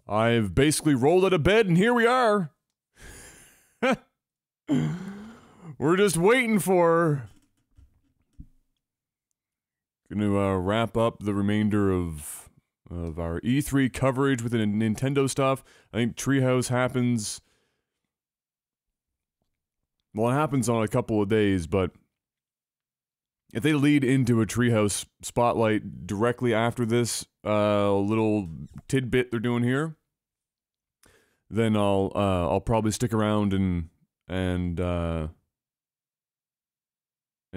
I've basically rolled out of bed and here we are. We're just waiting for... Gonna wrap up the remainder of our E3 coverage with the Nintendo stuff. I think Treehouse happens... Well, it happens on a couple of days, but... If they lead into a Treehouse spotlight directly after this little tidbit they're doing here, then I'll probably stick around and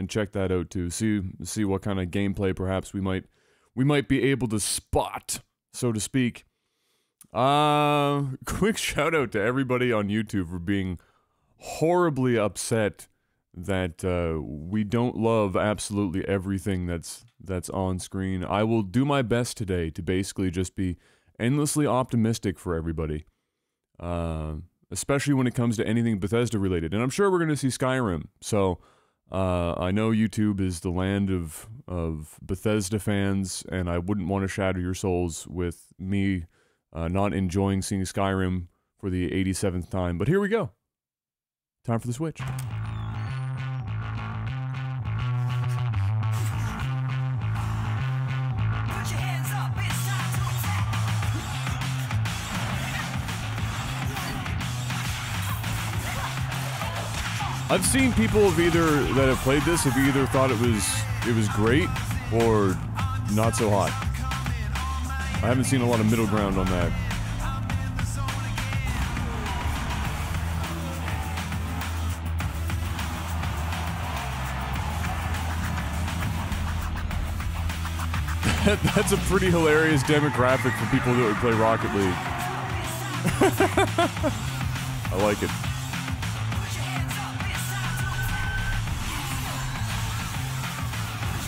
check that out too. See what kind of gameplay perhaps we might be able to spot, so to speak. Quick shout out to everybody on YouTube for being horribly upset that we don't love absolutely everything that's on screen. I will do my best today to basically just be endlessly optimistic for everybody. Especially when it comes to anything Bethesda related. And I'm sure we're going to see Skyrim. So, I know YouTube is the land of Bethesda fans, and I wouldn't want to shatter your souls with me not enjoying seeing Skyrim for the 87th time. But here we go. Time for the Switch. I've seen people that have played this have either thought it was great or not so hot. I haven't seen a lot of middle ground on that. That's a pretty hilarious demographic for people that would play Rocket League. I like it.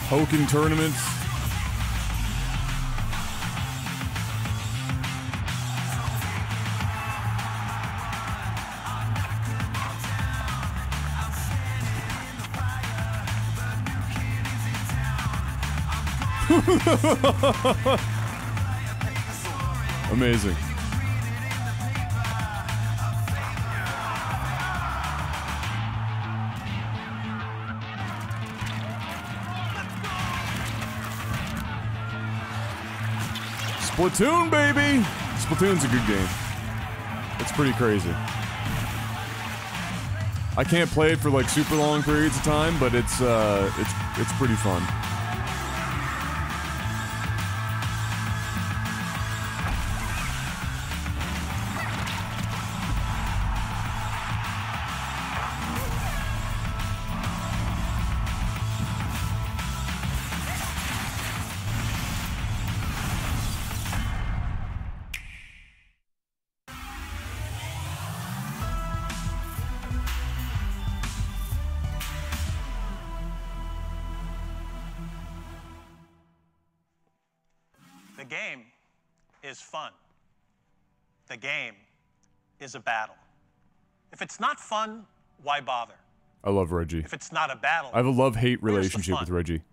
Poking tournaments. Amazing. Splatoon, baby! Splatoon's a good game. It's pretty crazy. I can't play it for like super long periods of time, but it's pretty fun. The game is fun. The game is a battle. If it's not fun, why bother? I love Reggie. If it's not a battle, I have a love-hate relationship with Reggie.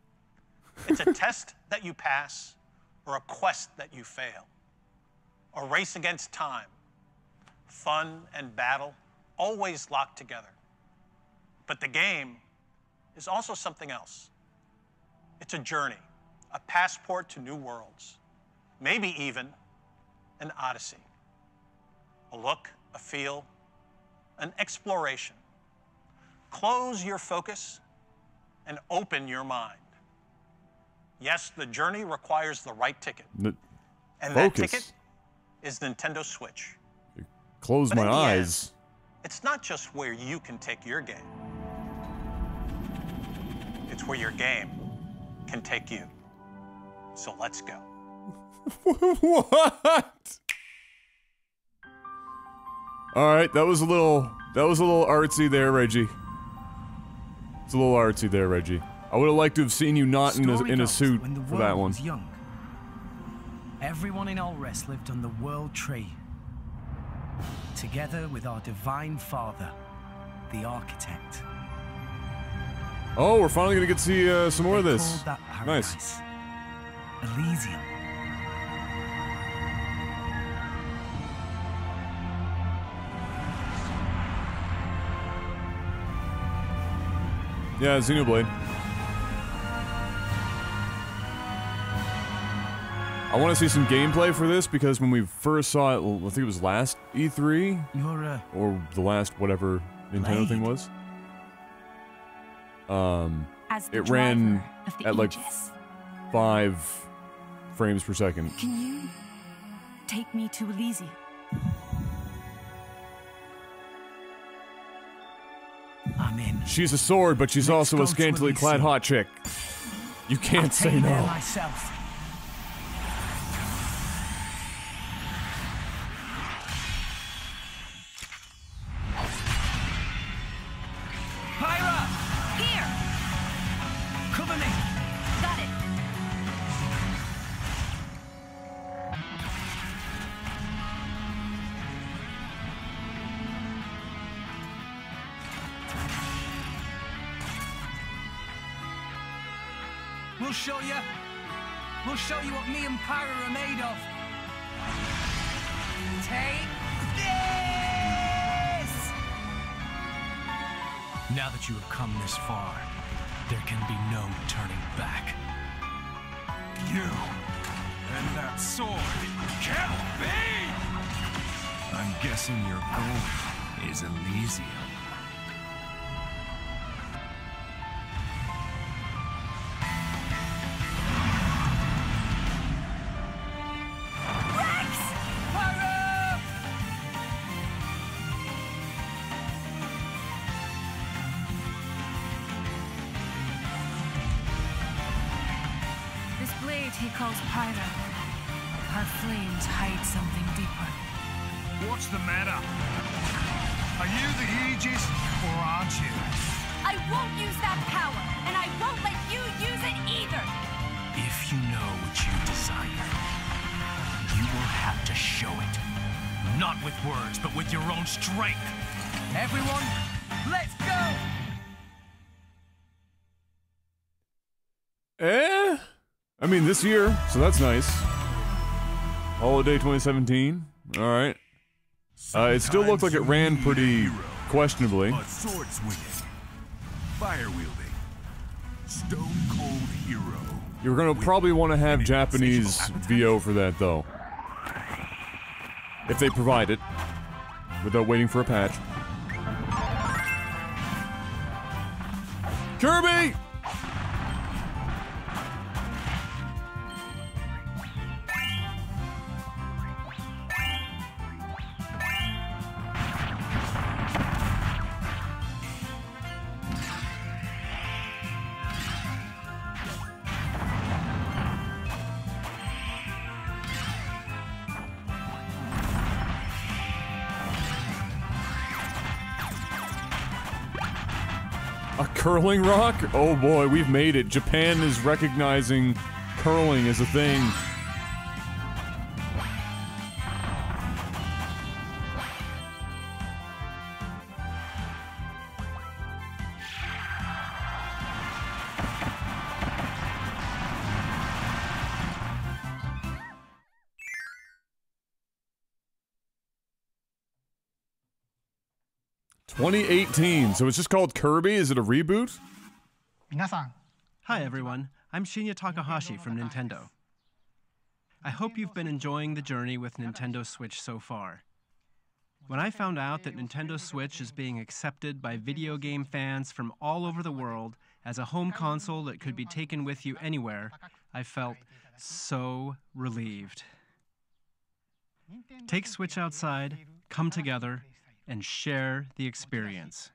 It's a test that you pass or a quest that you fail. A race against time. Fun and battle always locked together. But the game is also something else. It's a journey, a passport to new worlds. Maybe even an Odyssey. A look, a feel, an exploration. Close your focus and open your mind. Yes, the journey requires the right ticket. And that ticket is Nintendo Switch. Close my eyes. It's not just where you can take your game. It's where your game can take you. So let's go. What? All right, that was a little artsy there, Reggie. It's a little artsy there, Reggie. I would have liked to have seen you not in a suit for that one. Young, everyone in Alrest lived on the World Tree, together with our Divine Father, the Architect. Oh, we're finally gonna get to see some more of this. Nice. Elysium. Yeah, Xenoblade. I want to see some gameplay for this because when we first saw it, I think it was last E3? You're Or the last whatever Nintendo thing was. It ran at like 5 frames per second. Can you take me to Elysium? I'm in. She's a sword, but she's also a scantily clad hot chick. You can't say I'll take you there no. myself. Pyra! Here! Cover me! Got it! We'll show you. We'll show you what me and Pyra are made of. Take this! Now that you have come this far, there can be no turning back. You and that sword can't be! I'm guessing your goal is Elysium. He calls Pyra. Her flames hide something deeper. What's the matter? Are you the Aegis, or aren't you? I won't use that power, and I won't let you use it either! If you know what you desire, you will have to show it. Not with words, but with your own strength. Everyone, let's go! I mean, this year, so that's nice. Holiday 2017. Alright. It still looked like it ran pretty questionably. A sword swinging, fire wielding, stone cold hero. You're gonna probably want to have Japanese VO for that, though. If they provide it. Without waiting for a patch. Kirby! A curling rock? Oh boy, we've made it. Japan is recognizing curling as a thing. ...2018, so it's just called Kirby? Is it a reboot? Hi everyone, I'm Shinya Takahashi from Nintendo. I hope you've been enjoying the journey with Nintendo Switch so far. When I found out that Nintendo Switch is being accepted by video game fans from all over the world as a home console that could be taken with you anywhere, I felt so relieved. Take Switch outside, come together, and share the experience.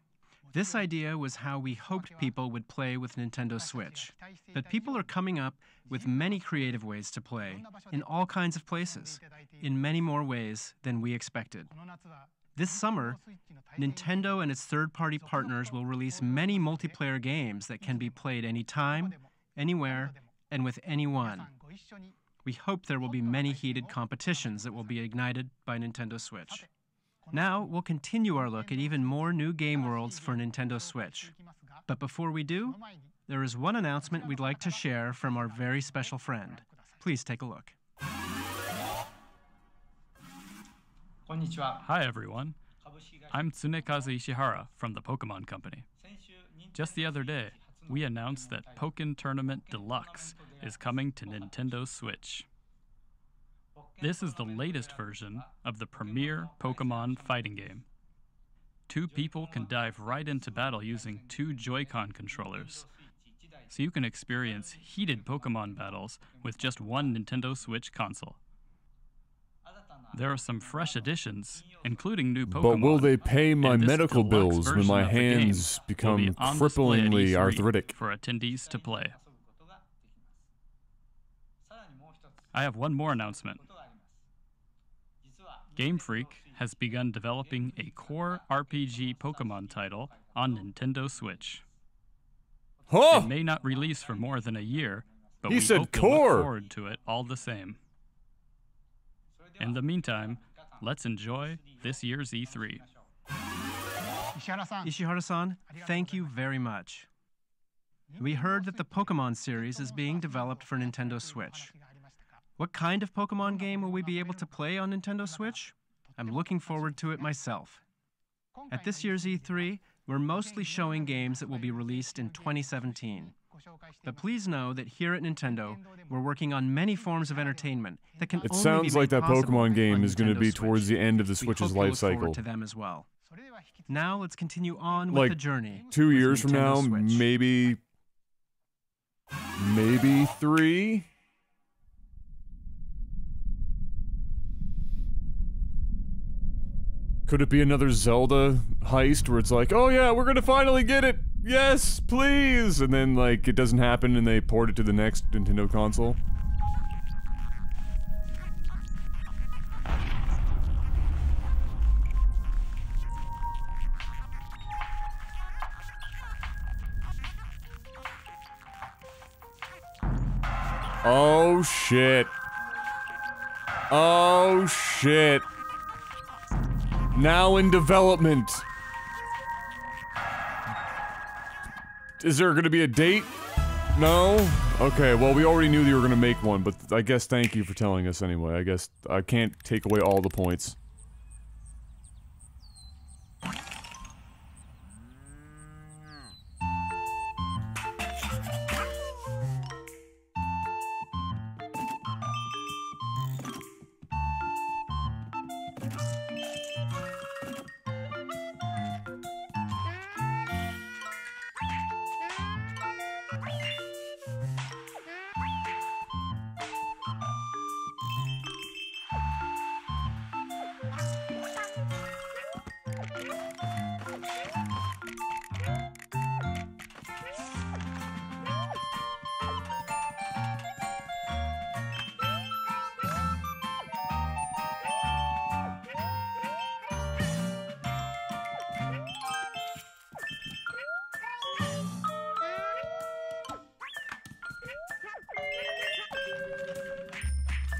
This idea was how we hoped people would play with Nintendo Switch. But people are coming up with many creative ways to play, in all kinds of places, in many more ways than we expected. This summer, Nintendo and its third-party partners will release many multiplayer games that can be played anytime, anywhere, and with anyone. We hope there will be many heated competitions that will be ignited by Nintendo Switch. Now, we'll continue our look at even more new game worlds for Nintendo Switch. But before we do, there is one announcement we'd like to share from our very special friend. Please take a look. Hi everyone, I'm Tsunekazu Ishihara from the Pokemon Company. Just the other day, we announced that Pokken Tournament Deluxe is coming to Nintendo Switch. This is the latest version of the premier Pokemon fighting game. 2 people can dive right into battle using 2 Joy-Con controllers, so you can experience heated Pokemon battles with just one Nintendo Switch console. There are some fresh additions, including new Pokemon. But will they pay my medical deluxe bills when my version of the game hands will become be on display at cripplingly E3 arthritic? for attendees to play. I have one more announcement. Game Freak has begun developing a core RPG Pokemon title on Nintendo Switch. Huh! It may not release for more than a year, but He we said hope you'll look core. forward to it all the same. In the meantime, let's enjoy this year's E3. Ishihara-san, thank you very much. We heard that the Pokemon series is being developed for Nintendo Switch. What kind of Pokemon game will we be able to play on Nintendo Switch? I'm looking forward to it myself. At this year's E3, we're mostly showing games that will be released in 2017. But please know that here at Nintendo, we're working on many forms of entertainment that can It only sounds be like made that possible Pokemon game on is going to Nintendo be Switch. towards the end of the We Switch's hope you life look forward cycle. to them as well. Now let's continue on with Like the journey. 2 with years from Nintendo now, Switch. maybe 3? Could it be another Zelda heist where it's like, oh yeah, we're gonna finally get it! Yes, please! And then, like, it doesn't happen and they port it to the next Nintendo console? Oh shit. Oh shit. Now in development. Is there gonna be a date? No? Okay, well we already knew you were gonna make one, but I guess thank you for telling us anyway. I guess I can't take away all the points.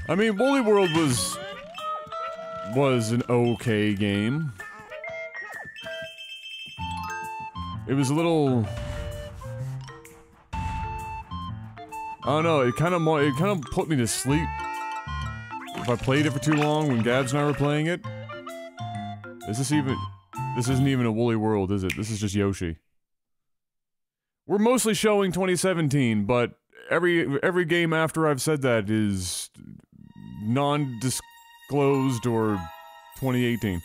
I mean, Woolly World was an okay game. It was a little... I don't know, it kind of put me to sleep. If I played it for too long when Gabs and I were playing it. This isn't even a Woolly World, is it? This is just Yoshi. We're mostly showing 2017, but every game after I've said that is non-disclosed or 2018.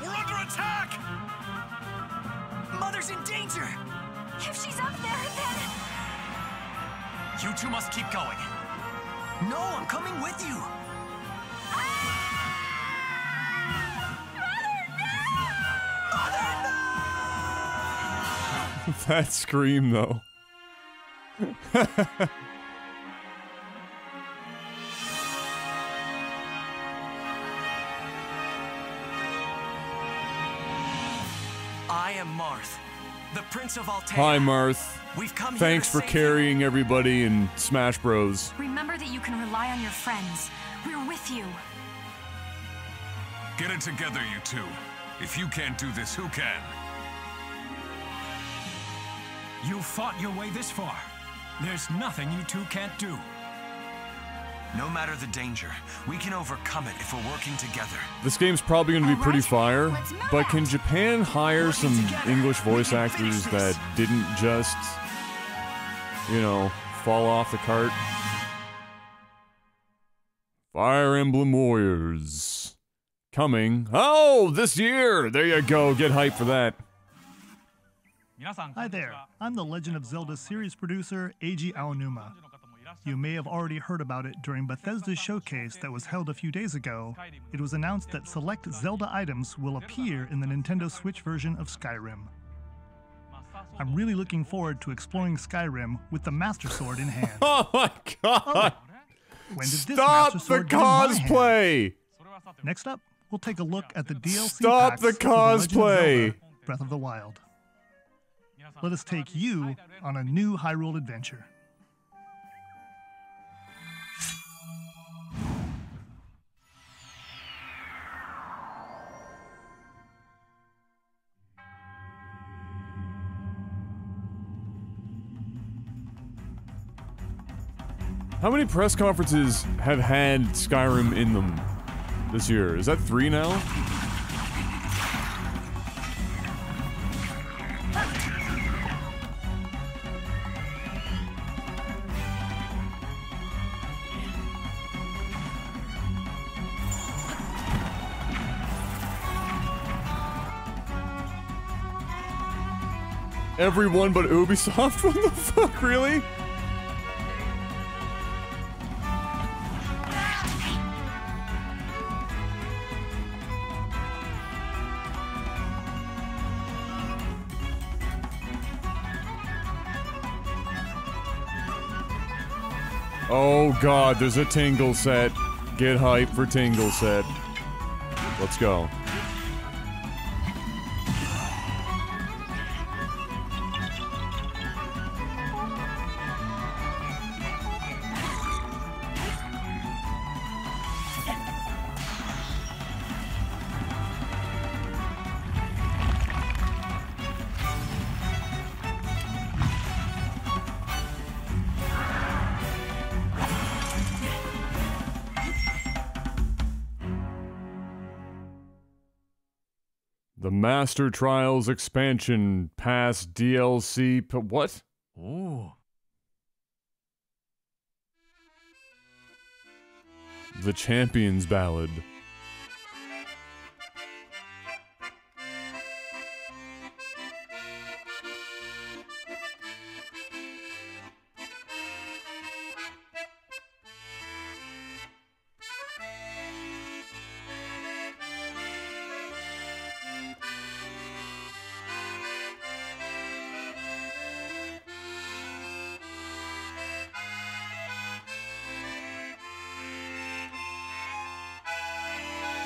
We're under attack! Mother's in danger! If she's up there, then... You two must keep going. No, I'm coming with you. That scream, though. I am Marth, the Prince of Altea. Hi, Marth. We've come here Thanks to for save carrying everybody in Smash Bros. Remember that you can rely on your friends. We're with you. Get it together, you two. If you can't do this, who can? You fought your way this far. There's nothing you two can't do. No matter the danger, we can overcome it if we're working together. This game's probably going to be pretty fire, let's move but out. can Japan hire some English voice actors that didn't just, you know, fall off the cart? Fire Emblem Warriors. Coming. Oh, this year! There you go, get hype for that. Hi there, I'm the Legend of Zelda series producer, Eiji Aonuma. You may have already heard about it during Bethesda's showcase that was held a few days ago. It was announced that select Zelda items will appear in the Nintendo Switch version of Skyrim. I'm really looking forward to exploring Skyrim with the Master Sword in hand. Oh my god! When did this Stop Master the Sword get in my hand? cosplay! Next up, we'll take a look at the DLC Stop packs the for Legend of cosplay! Zelda: Breath of the Wild. Let us take you on a new Hyrule adventure. How many press conferences have had Skyrim in them this year? Is that 3 now? Everyone but Ubisoft? What the fuck, really? Oh god, there's a Tingle set. Get hype for Tingle set. Let's go. The Master Trials expansion pass DLC what? Oh. The Champion's Ballad.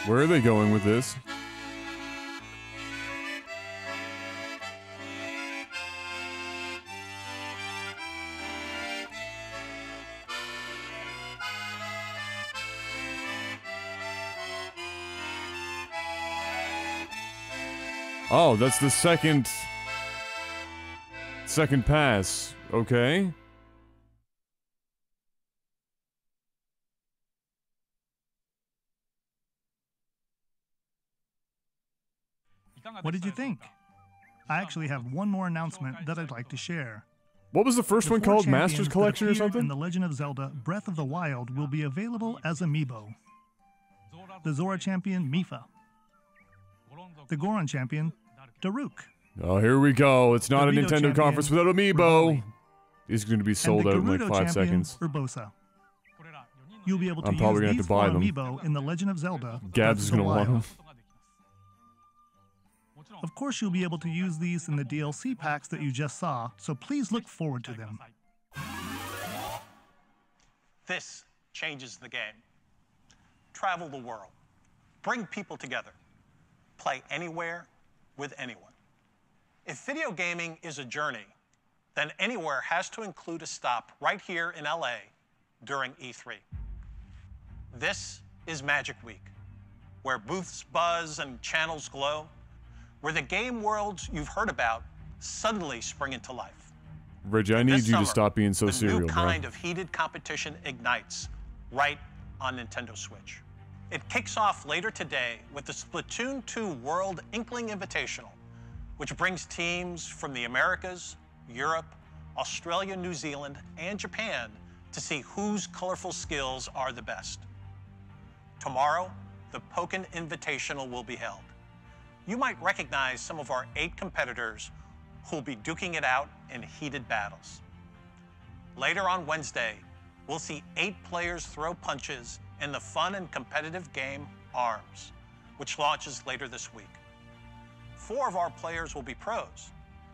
Where are they going with this? Oh, that's the second pass. Okay. What did you think? I actually have one more announcement that I'd like to share. What was the first The one 4 called? champions Master's that Collection or appeared something? In The Legend of Zelda: Breath of the Wild will be available as amiibo. The Zora champion, Mipha. The Goron champion, Daruk. Oh, here we go. It's not a Dorito Nintendo champion, conference without Amiibo. Rivali. These are going to be And sold the out in like Gerudo 5 champion, seconds. Urbosa. You'll be able to I'm probably use gonna have these to buy 4 them. amiibo in The Legend of Zelda: Gabs Breath is of the going to want Wild. them. Of course, you'll be able to use these in the DLC packs that you just saw, so please look forward to them. This changes the game. Travel the world. Bring people together. Play anywhere with anyone. If video gaming is a journey, then anywhere has to include a stop right here in LA during E3. This is Magic Week, where booths buzz and channels glow, where the game worlds you've heard about suddenly spring into life. Reggie, I need This you to summer, stop being so the serial, new bro. kind of heated competition ignites right on Nintendo Switch. It kicks off later today with the Splatoon 2 World Inkling Invitational, which brings teams from the Americas, Europe, Australia, New Zealand, and Japan to see whose colorful skills are the best. Tomorrow, the Pokken Invitational will be held. You might recognize some of our 8 competitors who'll be duking it out in heated battles. Later on Wednesday, we'll see 8 players throw punches in the fun and competitive game ARMS, which launches later this week. 4 of our players will be pros,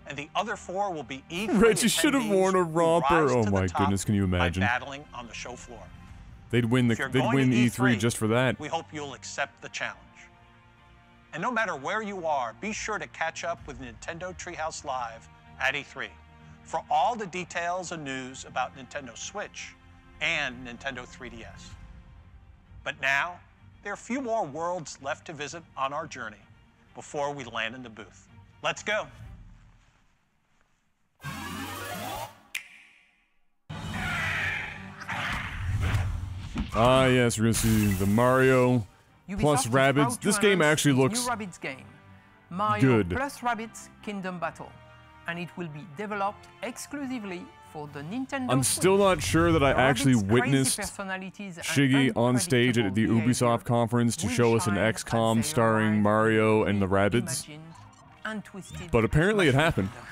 and the other 4 will be E3 Reggie should have worn a who romper. rise Oh to the my top goodness, can you imagine? by battling on the show floor. They'd win If you're they'd going win to E3 just for that. We hope you'll accept the challenge. And no matter where you are, be sure to catch up with Nintendo Treehouse Live at E3 for all the details and news about Nintendo Switch and Nintendo 3DS. But now, there are a few more worlds left to visit on our journey before we land in the booth. Let's go. Ah, yes, we're gonna see the Mario plus Rabbids. This game actually looks new Rabbids game, Mario good. plus Rabbids Kingdom Battle, and it will be developed exclusively for the Nintendo I'm Switch. still not sure that I The actually Rabbids' crazy witnessed personalities and Shiggy on stage at the unpredictable Ubisoft conference to will show us an shine as XCOM they starring arrive Mario in and the Rabbids. imagined and twisted But apparently it Smash happened. Kingdom.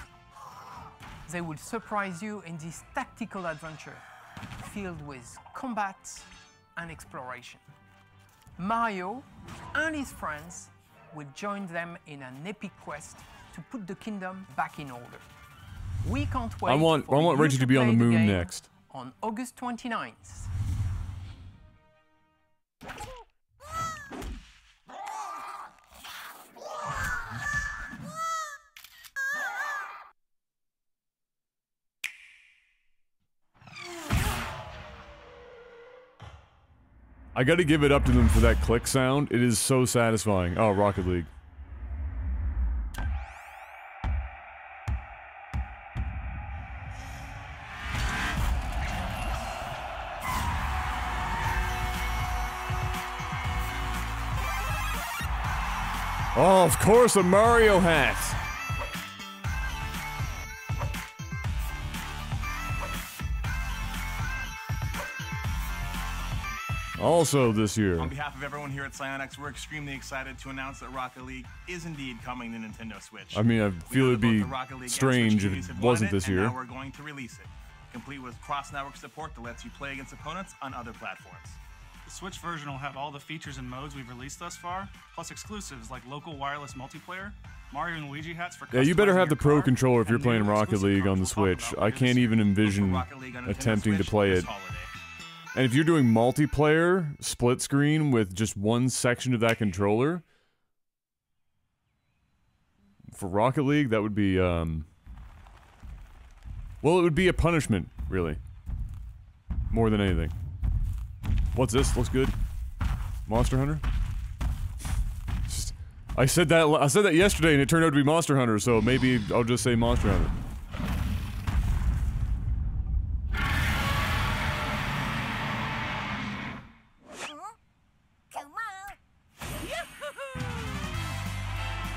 They will surprise you in this tactical adventure filled with combat and exploration. Mario and his friends will join them in an epic quest to put the kingdom back in order. We can't wait I want for you Reggie to be on the play moon game next. on August 29th. I gotta give it up to them for that click sound. It is so satisfying. Oh, Rocket League. Oh, of course, a Mario hat. Also this year. On behalf of everyone here at Psyonix, we're extremely excited to announce that Rocket League is indeed coming to Nintendo Switch. I mean, I We feel know it'd that both be the Rocket League and strange Switch if communities it have wasn't wanted, this year. And now we're going to release it, complete with cross-network support that lets you play against opponents on other platforms. The Switch version will have all the features and modes we've released thus far, plus exclusives like local wireless multiplayer, Mario and Luigi hats for Yeah, you better customizing have the your Pro car, controller if you're and playing new Rocket exclusive League on the cards we'll talk Switch. about I later can't this even year. Look for envision Rocket League on Nintendo attempting to Switch play this it. holiday. And if you're doing multiplayer, split screen with just one section of that controller, for Rocket League, that would be, well, it would be a punishment, really. More than anything. What's this? Looks good. Monster Hunter? I said that yesterday and it turned out to be Monster Hunter, so maybe I'll just say Monster Hunter.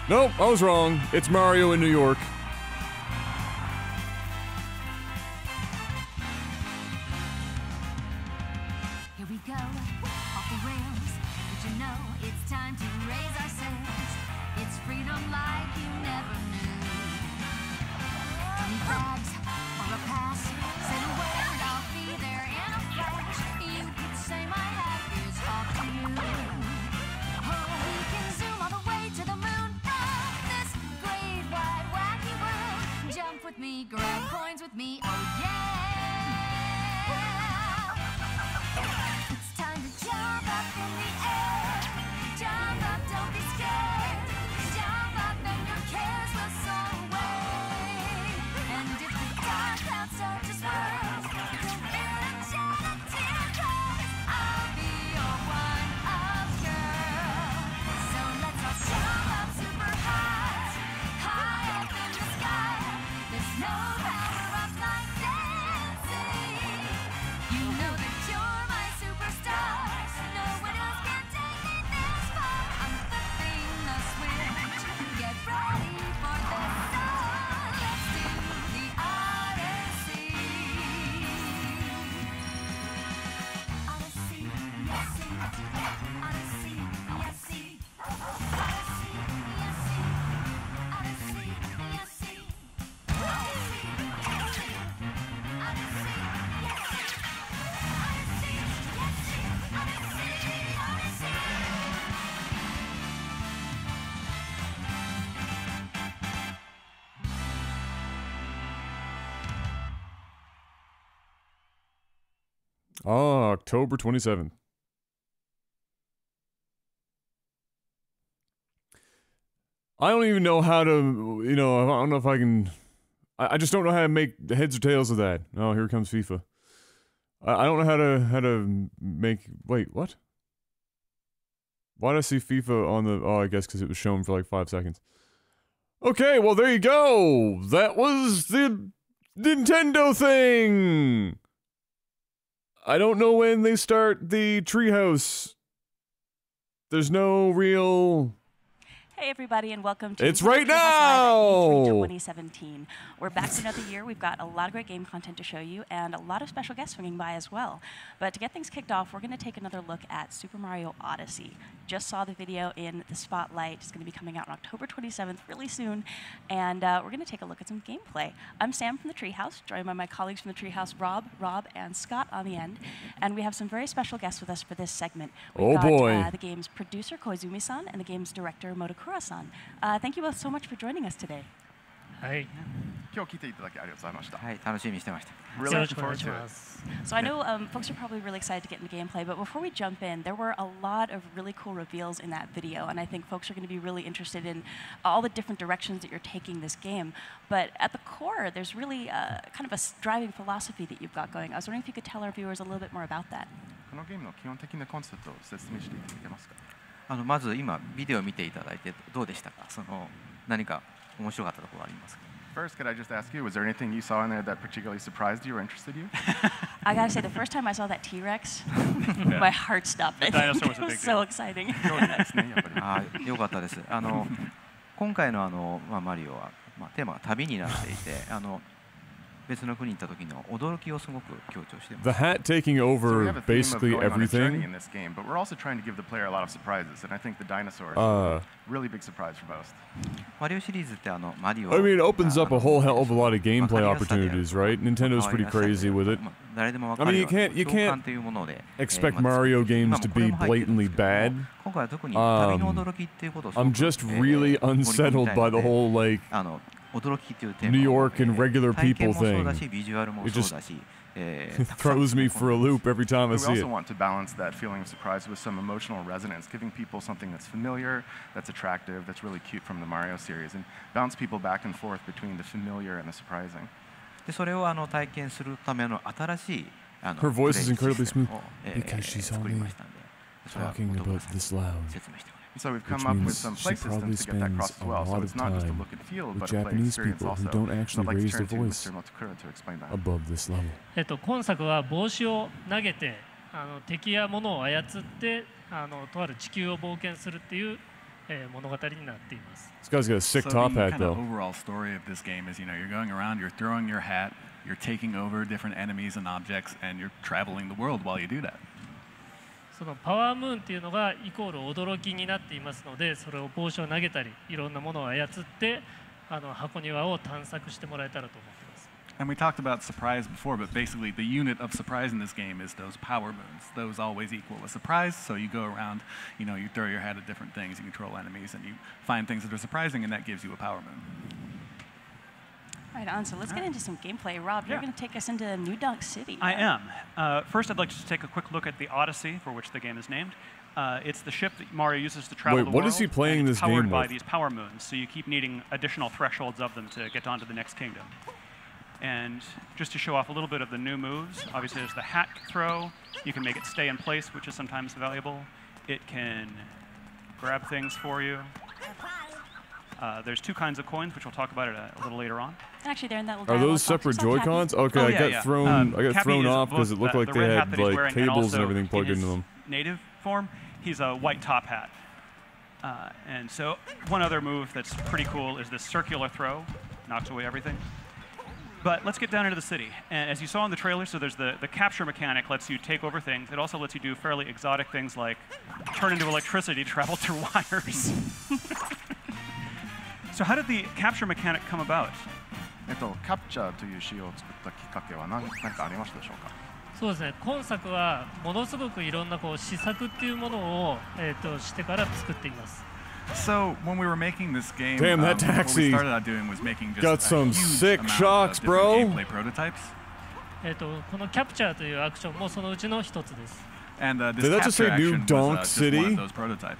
Nope, I was wrong. It's Mario in New York. Here we go, off the rails. But you know it's time to raise our sails. It's freedom like you never knew. 20 flags or a pass. Say the word, I'll be there in a flash. You could say my hat is off to you. Oh, we can zoom all the way to the moon from this great wide wacky world. Jump with me, grab coins with me, oh yeah. It's time to jump up in the air. Jump up, don't be scared. Jump up and your cares will soar away. And if the dark clouds start to swirl, don't feel a shed a tear, 'cause I'll be your one-up girl. So let's all jump up super high, high up in the sky. There's no power up like dancing. You know that you're my superstar. Oh, October 27th. I don't even know how to, I don't know if I can, I just don't know how to make heads or tails of that. Oh, here comes FIFA. I don't know how to make, wait, what? Why did I see FIFA on the, I guess because it was shown for like 5 seconds. Okay, well there you go! That was the Nintendo thing! I don't know when they start the treehouse. There's no real... Hey everybody, and welcome to It's right now! E3 2017. We're back for another year. We've got a lot of great game content to show you, and a lot of special guests swinging by as well. But to get things kicked off, we're going to take another look at Super Mario Odyssey. Just saw the video in the spotlight. It's going to be coming out on October 27th, really soon, and we're going to take a look at some gameplay. I'm Sam from the Treehouse, joined by my colleagues from the Treehouse, Rob, and Scott on the end, and we have some very special guests with us for this segment. We've got the game's producer, Koizumi-san, and the game's director, Motokura-san. Thank you both so much for joining us today. Hi. Really looking forward to it. So I know folks are probably really excited to get into gameplay, but before we jump in, there were a lot of really cool reveals in that video, and I think folks are going to be really interested in all the different directions that you're taking this game. But at the core, there's really kind of a driving philosophy that you've got going. I was wondering if you could tell our viewers a little bit more about that. まず今ビデオを見ていただいてどうでしたか？何か面白かったところありますか？ First, could I just ask you, was there anything you saw in there that particularly surprised you or interested you? I gotta say, the first time I saw that T-Rex, my heart stopped. The dinosaur was a big deal. So exciting. よかったです。今回のマリオはテーマが旅になっていて、別の国に行った時の驚きをすごく強調しています。 The hat taking over basically everything. In this game, but we're also trying to give the player a lot of surprises, and I think the dinosaurs really big surprise for most. マリオシリーズってマリオ I mean, it opens up a whole hell of a lot of gameplay opportunities, right? Nintendo's pretty crazy with it. I mean, you can't expect Mario games to be blatantly bad. I'm just really unsettled by the whole, like, New York and regular people thing. It just throws me for a loop every time I see it. We also want to balance that feeling of surprise with some emotional resonance, giving people something that's familiar, that's attractive, that's really cute from the Mario series, and bounce people back and forth between the familiar and the surprising. でそれを体験するための新しい Her voice is incredibly smooth because she's only talking about this loud. So we've come up with some play systems to get that across as well. So it's not just a look and feel, but a play experience also. So I'd like to turn to Mr. Motokura to explain that. Above this level. 今作は帽子を投げて敵や物を操ってとある地球を冒険するっていう物語になっています。 This guy's got a sick top hat though. The overall story of this game is, you're going around, you're throwing your hat, you're taking over different enemies and objects, and you're traveling the world while you do that. そのパワームーンっていうのがイコール驚きになっていますので、それを帽子を投げたり、いろんなものを操って箱庭を探索してもらえたらと思っています。 And we talked about surprise before, but basically the unit of surprise in this game is those power moons. Those always equal a surprise, so you go around, you throw your hat at different things, you control enemies, and you find things that are surprising, and that gives you a power moon. Right on, so let's get into some gameplay. Rob, you're going to take us into New Donk City. I am. First, I'd like to take a quick look at the Odyssey, for which the game is named. It's the ship that Mario uses to travel the world. Wait, what is he playing this game with? Powered by these power moons, so you keep needing additional thresholds of them to get on to the next kingdom. And just to show off a little bit of the new moves, obviously there's the hat throw. You can make it stay in place, which is sometimes valuable. It can grab things for you. There's two kinds of coins, which we'll talk about a little later on. Actually, they're in that little Are those separate Joy-Cons? Okay, I got thrown off because it looked like they had like cables and everything plugged into them. Native form, he's a white top hat. And so one other move that's pretty cool is this circular throw, knocks away everything. But let's get down into the city. And as you saw in the trailer, so there's the capture mechanic lets you take over things. It also lets you do fairly exotic things like turn into electricity, travel through wires. So how did the capture mechanic come about? キャプチャーという仕様を作ったきっかけは何かありましたでしょうか？そうですね。今作はものすごくいろんな試作っていうものをしてから作っています。 So when we were making this game, damn, that taxi what we started out doing was making just got some sick shocks, bro. Gameplay prototypes. このキャプチャーというアクションもそのうちの一つです。And this Did that just say capture New action Donk was just one City? of those prototypes.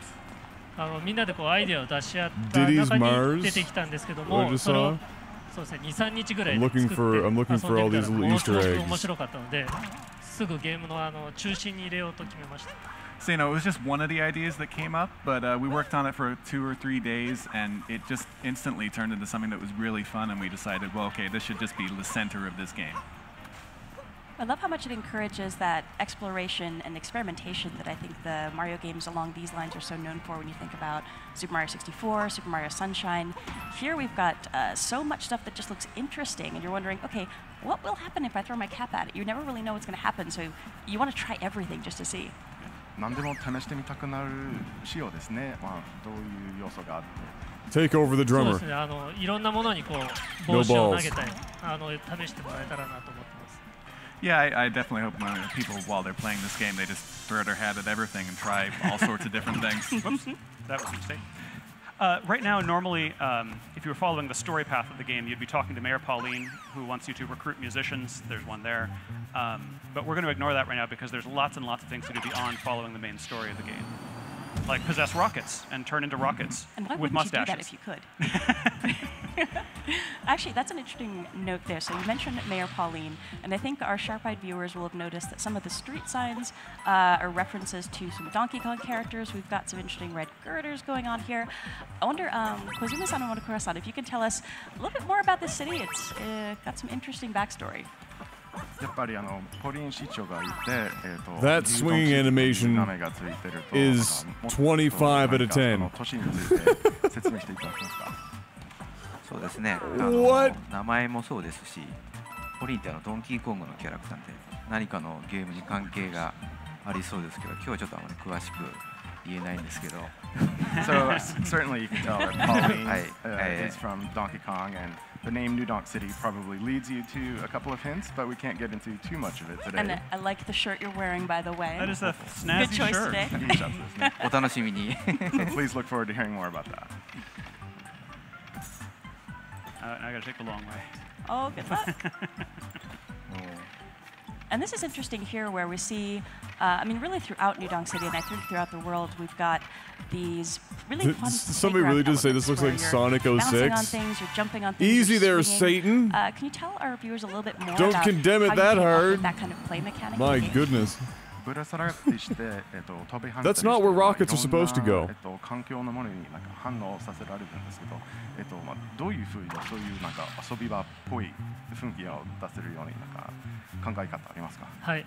みんなでこうアイデアを出し合った中 Diddy's に Mars? 出てきたんですけど What I も、 just それを saw? そうですね、2、3日ぐらい I'm で looking 作って for 遊ん I'm で looking み for all た these ら little もの Easter すごく eggs. 面白かったので、すぐゲームの中心に入れようと決めました。So, it was just one of the ideas that came up, but we worked on it for 2 or 3 days, and it just instantly turned into something that was really fun, and we decided, well, okay, this should just be the center of this game. I love how much it encourages that exploration and experimentation that I think the Mario games along these lines are so known for when you think about Super Mario 64, Super Mario Sunshine. Here we've got so much stuff that just looks interesting, and you're wondering, okay, what will happen if I throw my cap at it? You never really know what's going to happen, so you want to try everything just to see. 何でも試してみたくなる仕様ですね。まあどういう要素があって。Take over the そうで drummer. すね、いろんなものにこう帽子を投げたり、試してもらえたらなと思ってます。Yeah, I definitely hope people, while they're playing this game, they just throw their hat at everything and try all sorts of different things. Whoops, that was a mistake. Right now, normally, if you were following the story path of the game, you'd be talking to Mayor Pauline, who wants you to recruit musicians. There's one there. But we're going to ignore that right now because there's lots and lots of things to do beyond following the main story of the game. Like possess rockets and turn into rockets and why with wouldn't mustaches. You do that if you could? Actually, that's an interesting note there. So you mentioned Mayor Pauline, and I think our sharp-eyed viewers will have noticed that some of the street signs are references to some Donkey Kong characters. We've got some interesting red girders going on here. I wonder, Kozuma-san and Monokura-san, if you can tell us a little bit more about this city. It's got some interesting backstory. やっぱりポリン市長がいて、That swinging animation is 25 out of 10. 都市について説明していただけますか。そうですね。名前もそうですし、ポリンってドンキーコングのキャラクターで何かのゲームに関係がありそうですけど、今日はちょっとあまり詳しく言えないんですけど。So certainly you can tell that Pauline is from Donkey Kong, and the name New Donk City probably leads you to a couple of hints, but we can't get into too much of it today. And I like the shirt you're wearing, by the way. That is a snazzy Good choice shirt. today. お楽しみに。Please look forward to hearing more about that. I got to take the long way. Oh, good luck. And this is interesting here where we see, I mean, really throughout New Donk City, and I think throughout the world, we've got these really fun somebody really did say this looks like Sonic 06. Bouncing on things, you're jumping on things. Easy there, swinging. Satan. Can you tell our viewers a little bit more Don't about condemn it how that you came up hard. with that kind of play mechanic? My goodness. ぶら下がってして、飛び跳ねたりして That's not where rockets are supposed to go. 環境のものに反応させられるんですけど、どういうふうにそういう遊び場っぽい雰囲気を出せるように考え方ありますか？はい。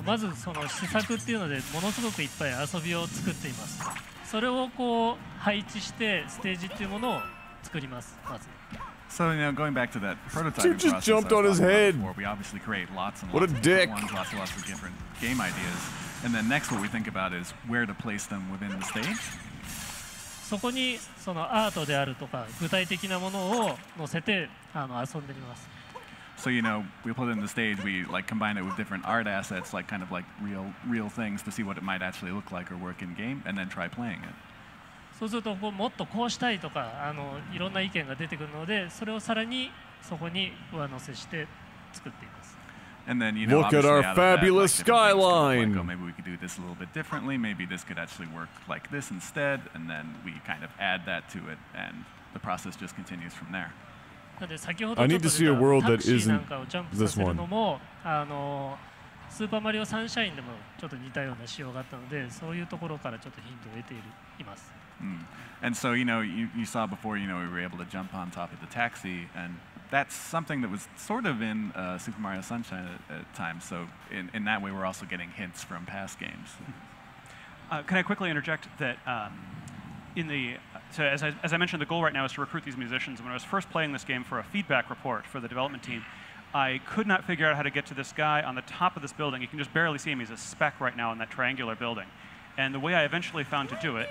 まずその施策っていうのでものすごくいっぱい遊びを作っています。それをこう配置してステージっていうものを作ります。まず。So, going back to that prototype Dude just jumped on his head. Before, we obviously create lots and what lots a of dick. Ones, lots and lots of different game ideas. And then next what we think about is where to place them within the stage. そこにそのアートであるとか具体的なものを載せて遊んでみます。So, we put it in the stage, we combine it with different art assets, kind of real things to see what it might actually look like or work in game, and then try playing it. そうするともっとこうしたいとかいろんな意見が出てくるので、それをさらにそこに上乗せして作っています。And then, look at our fabulous skyline. Maybe we could do this a little bit differently. Maybe this could actually work like this instead, and then we kind of add that to it, and the process just continues from there. なので先ほど I ちょ need っと to see a world タ that クシーなん isn't かをジャンプさ this せる one. のもスーパーマリオサンシャインでもちょっと似たような仕様があったので、そういうところからちょっとヒントを得ています。And so, you saw before, we were able to jump on top of the taxi, and that's something that was sort of in Super Mario Sunshine at times. So in that way, we're also getting hints from past games. Can I quickly interject that so as I mentioned, the goal right now is to recruit these musicians. When I was first playing this game for a feedback report for the development team, I could not figure out how to get to this guy on the top of this building. You can just barely see him. He's a speck right now in that triangular building. And the way I eventually found to do it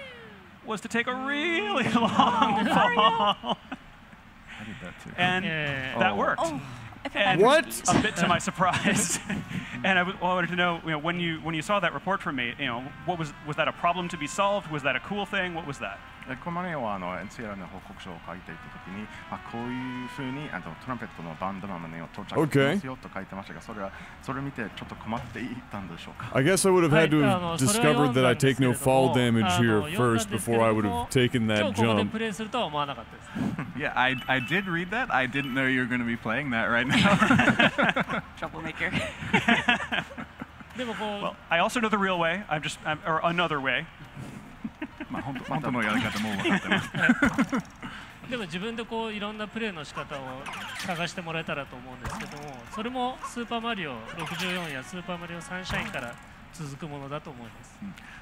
was to take a really long fall. did that too. And that worked. Oh, and what? A bit to my surprise. And I wanted to know, when you saw that report from me, what was that a problem to be solved? Was that a cool thing? What was that? このマネはNCR の報告書を書いていたときに、こういうふうにトランペットのバンドマネを到着しますよと書いてましたが、それを見てちょっと困っていたんでしょうか。I guess I would have had to have discovered that I take no fall damage here first before I would have taken that jump. Yeah, I did read that. I didn't know you were going to be playing that right now. Troublemaker. Well, I also know the real way. Or another way. 本当のやり方も分かってます。でも自分でいろんなプレイの仕方を探してもらえたらと思うんですけども、それもスーパーマリオ64やスーパーマリオサンシャインから続くものだと思います。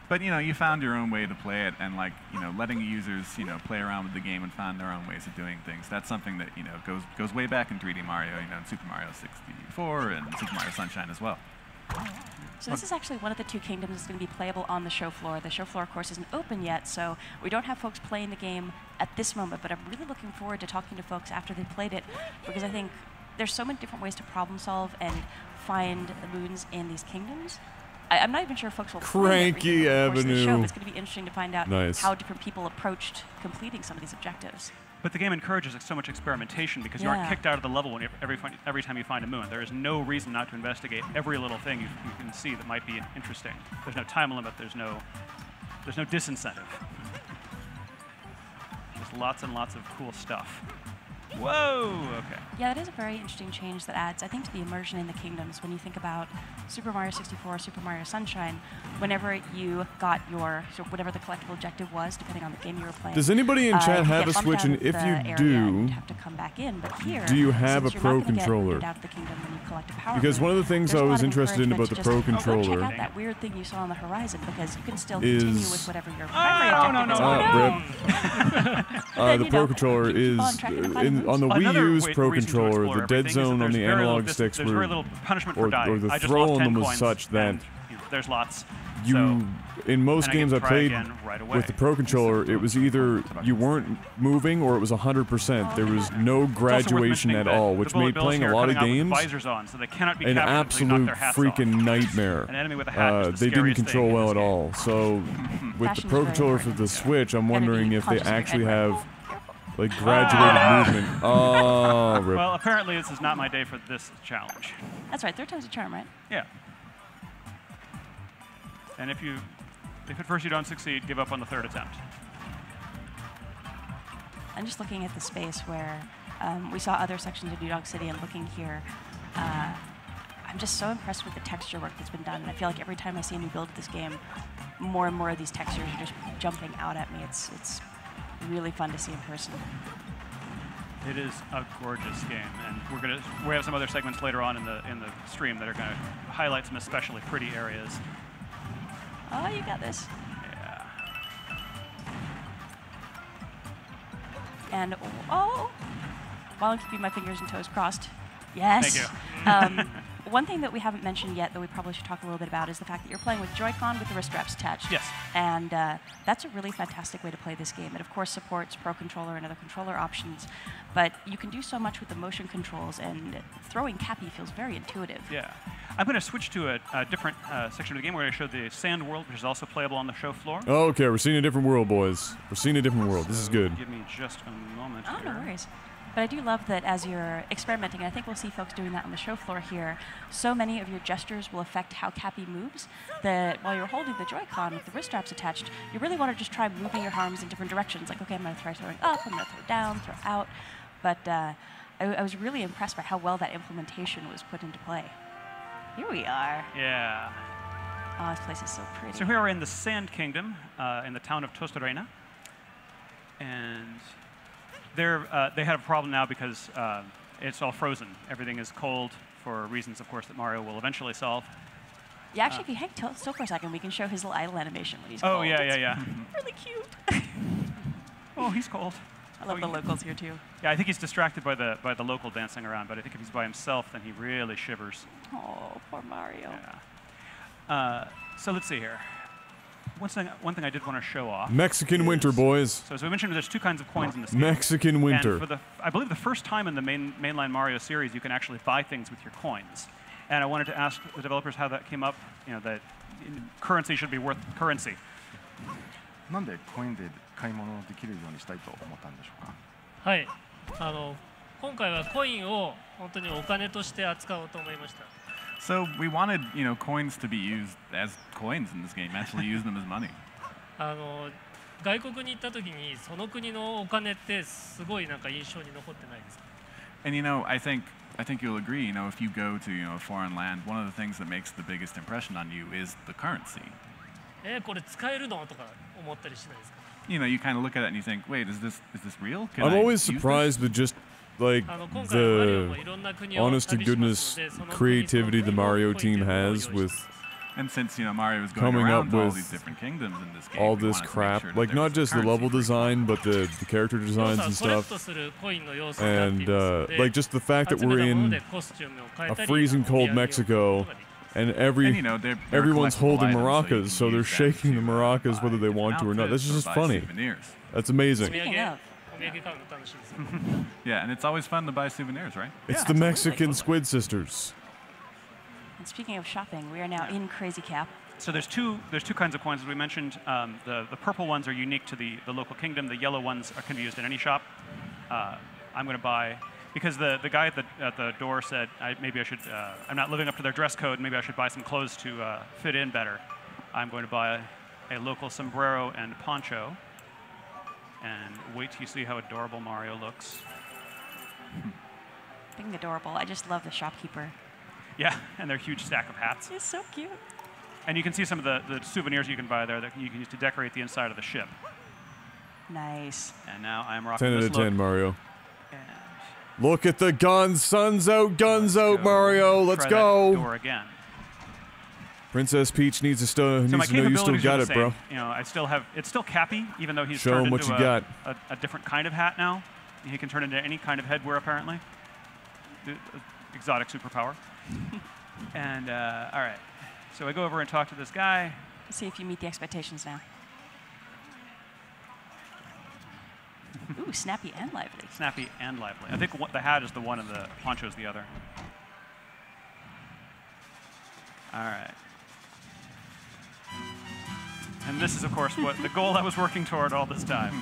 But you found your own way to play it, and letting users play around with the game and find their own ways of doing things. That's something that goes way back in 3D Mario, in Super Mario 64 and Super Mario Sunshine as well. So this is actually one of the two kingdoms that's going to be playable on the show floor. The show floor, of course, isn't open yet, so we don't have folks playing the game at this moment, but I'm really looking forward to talking to folks after they've played it, because I think there's so many different ways to problem solve and find the moons in these kingdoms. I'm not even sure if folks will Cranky Avenue. The show, but it's going to be interesting to find out Nice. how different people approached completing some of these objectives. But the game encourages so much experimentation because you aren't kicked out of the level every time you find a moon. There is no reason not to investigate every little thing you can see that might be interesting. There's no time limit. There's no disincentive. Just lots and lots of cool stuff. Whoa! Okay. Yeah, that is a very interesting change that adds, I think, to the immersion in the kingdoms. When you think about Super Mario 64, Super Mario Sunshine, whenever you got whatever the collectible objective was, depending on the game you were playing. Does anybody in chat have a Switch? And if you do, have to come back in. But here, do you have a Pro controller? Because one of the things I was interested in about the Pro controller check out that weird thing you saw on the horizon, because you can still continue with whatever your primary objective is. The Pro controller is on the Wii U's Pro controller. The dead zone on the analog sticks were, or the throw on them was such that there's lots. In most games I played with the Pro controller, it was either you weren't moving or it was 100%. There was no graduation at all, which made playing a lot of games an absolute freaking nightmare. They didn't control well at all. So with the Pro controller for the Switch, I'm wondering if they actually have graduated movement. Oh, rip. Well, apparently this is not my day for this challenge. That's right. Third time's a charm, right? Yeah. And if at first you don't succeed, give up on the third attempt. I'm just looking at the space where we saw other sections of New Dog City, and looking here, I'm just so impressed with the texture work that's been done. And I feel like every time I see a new build of this game, more and more of these textures are just jumping out at me. It's really fun to see in person. It is a gorgeous game, and we have some other segments later on in the stream that are going to highlight some especially pretty areas. Oh, you got this. Yeah. And while I'm keeping my fingers and toes crossed, yes. Thank you. One thing that we haven't mentioned yet that we probably should talk a little bit about is the fact that you're playing with Joy-Con with the wrist straps attached. Yes. And that's a really fantastic way to play this game. It, of course, supports Pro Controller and other controller options, but you can do so much with the motion controls, and throwing Cappy feels very intuitive. Yeah. I'm going to switch to a different section of the game where I show the sand world, which is also playable on the show floor. Oh, okay, we're seeing a different world, boys. We're seeing a different world. This is good. Give me just a moment here. Oh, no worries. But I do love that as you're experimenting, and I think we'll see folks doing that on the show floor here, so many of your gestures will affect how Cappy moves that while you're holding the Joy-Con with the wrist straps attached, you really want to just try moving your arms in different directions. Like, okay, I'm going to try throwing up, I'm going to throw down, throw out. But I was really impressed by how well that implementation was put into play. Here we are. Yeah. Oh, this place is so pretty. So here we're in the Sand Kingdom, in the town of Tostarena. And they had a problem now because it's all frozen. Everything is cold for reasons, of course, that Mario will eventually solve. Yeah, actually, if you hang still for a second, we can show his little idle animation when he's cold. Oh, yeah. Really cute. Oh, he's cold. I love the locals here, too. Yeah, I think he's distracted by the local dancing around, but I think if he's by himself, then he really shivers. Oh, poor Mario. Yeah. So let's see here. one thing I did want to show off. Mexican winter, boys. So as we mentioned, there's two kinds of coins in this game. Mexican winter. And I believe the first time in the mainline Mario series, you can actually buy things with your coins. And I wanted to ask the developers how that came up. You know, that currency should be worth currency. なんでコインで買い物できるようにしたいと思ったんでしょうか。はい、今回はコインを本当にお金として扱おうと思いました。So we wanted, coins to be used as coins in this game. Actually, use them as money. 外国に行った時にその国のお金ってすごいなんか印象に残ってないですか。And I think you'll agree. If you go to a foreign land, one of the things that makes the biggest impression on you is the currency. これ使えるのとか思ったりしないですか。You kind of look at it and you think, wait, is this real? I'm always surprised with just like the honest to goodness creativity the Mario team has with and since Mario is going coming up all with these different kingdoms in this game, all this crap, like not just the level design, but the character designs and stuff, and like just the fact that we're in a freezing cold Mexico. And everyone's holding maracas, so they're shaking the maracas whether they want to or not. That's just funny. That's amazing. Yeah, and it's always fun to buy souvenirs, right? It's the Mexican Squid Sisters. And speaking of shopping, we are now in Crazy Cap. So there's two kinds of coins, as we mentioned. The purple ones are unique to the local kingdom. The yellow ones can be used in any shop. I'm going to buy. Because the guy at the door said, maybe I should, I'm not living up to their dress code, maybe I should buy some clothes to fit in better. I'm going to buy a local sombrero and poncho. And wait till you see how adorable Mario looks. Being adorable, I just love the shopkeeper. Yeah, and their huge stack of hats. He's so cute. And you can see some of the souvenirs you can buy there that you can use to decorate the inside of the ship. Nice. And now I'm rocking 10 out this of 10, look. Mario. Look at the guns. Sun's out, guns out, Mario. Let's go. Door again. Princess Peach needs to know you still got it, bro. I still have, it's still Cappy, even though he's Show turned him what into you got. A different kind of hat now. He can turn into any kind of headwear, apparently. Exotic superpower. And, all right. So I go over and talk to this guy. Let's see if you meet the expectations now. Ooh, snappy and lively. Snappy and lively. I think the hat is the one and the poncho is the other. All right. And this is, of course, what the goal I was working toward all this time.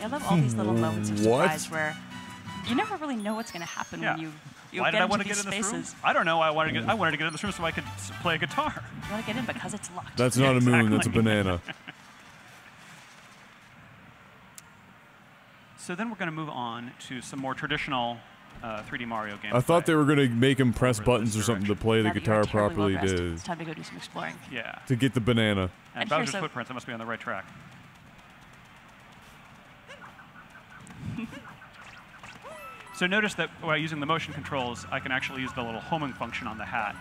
I love all these little moments of surprise where you never really know what's going to happen when you Why get did I into want to these get in this room? spaces. I don't know. I wanted to get in this room so I could play a guitar. You want to get in because it's locked. That's not a moon, that's a banana. So then we're going to move on to some more traditional 3D Mario games. I thought they were going to make him press buttons or something to play the guitar properly It's time to go do some exploring. Yeah. to get the banana. And Bowser's footprints, I must be on the right track. So notice that while using the motion controls, I can actually use the little homing function on the hat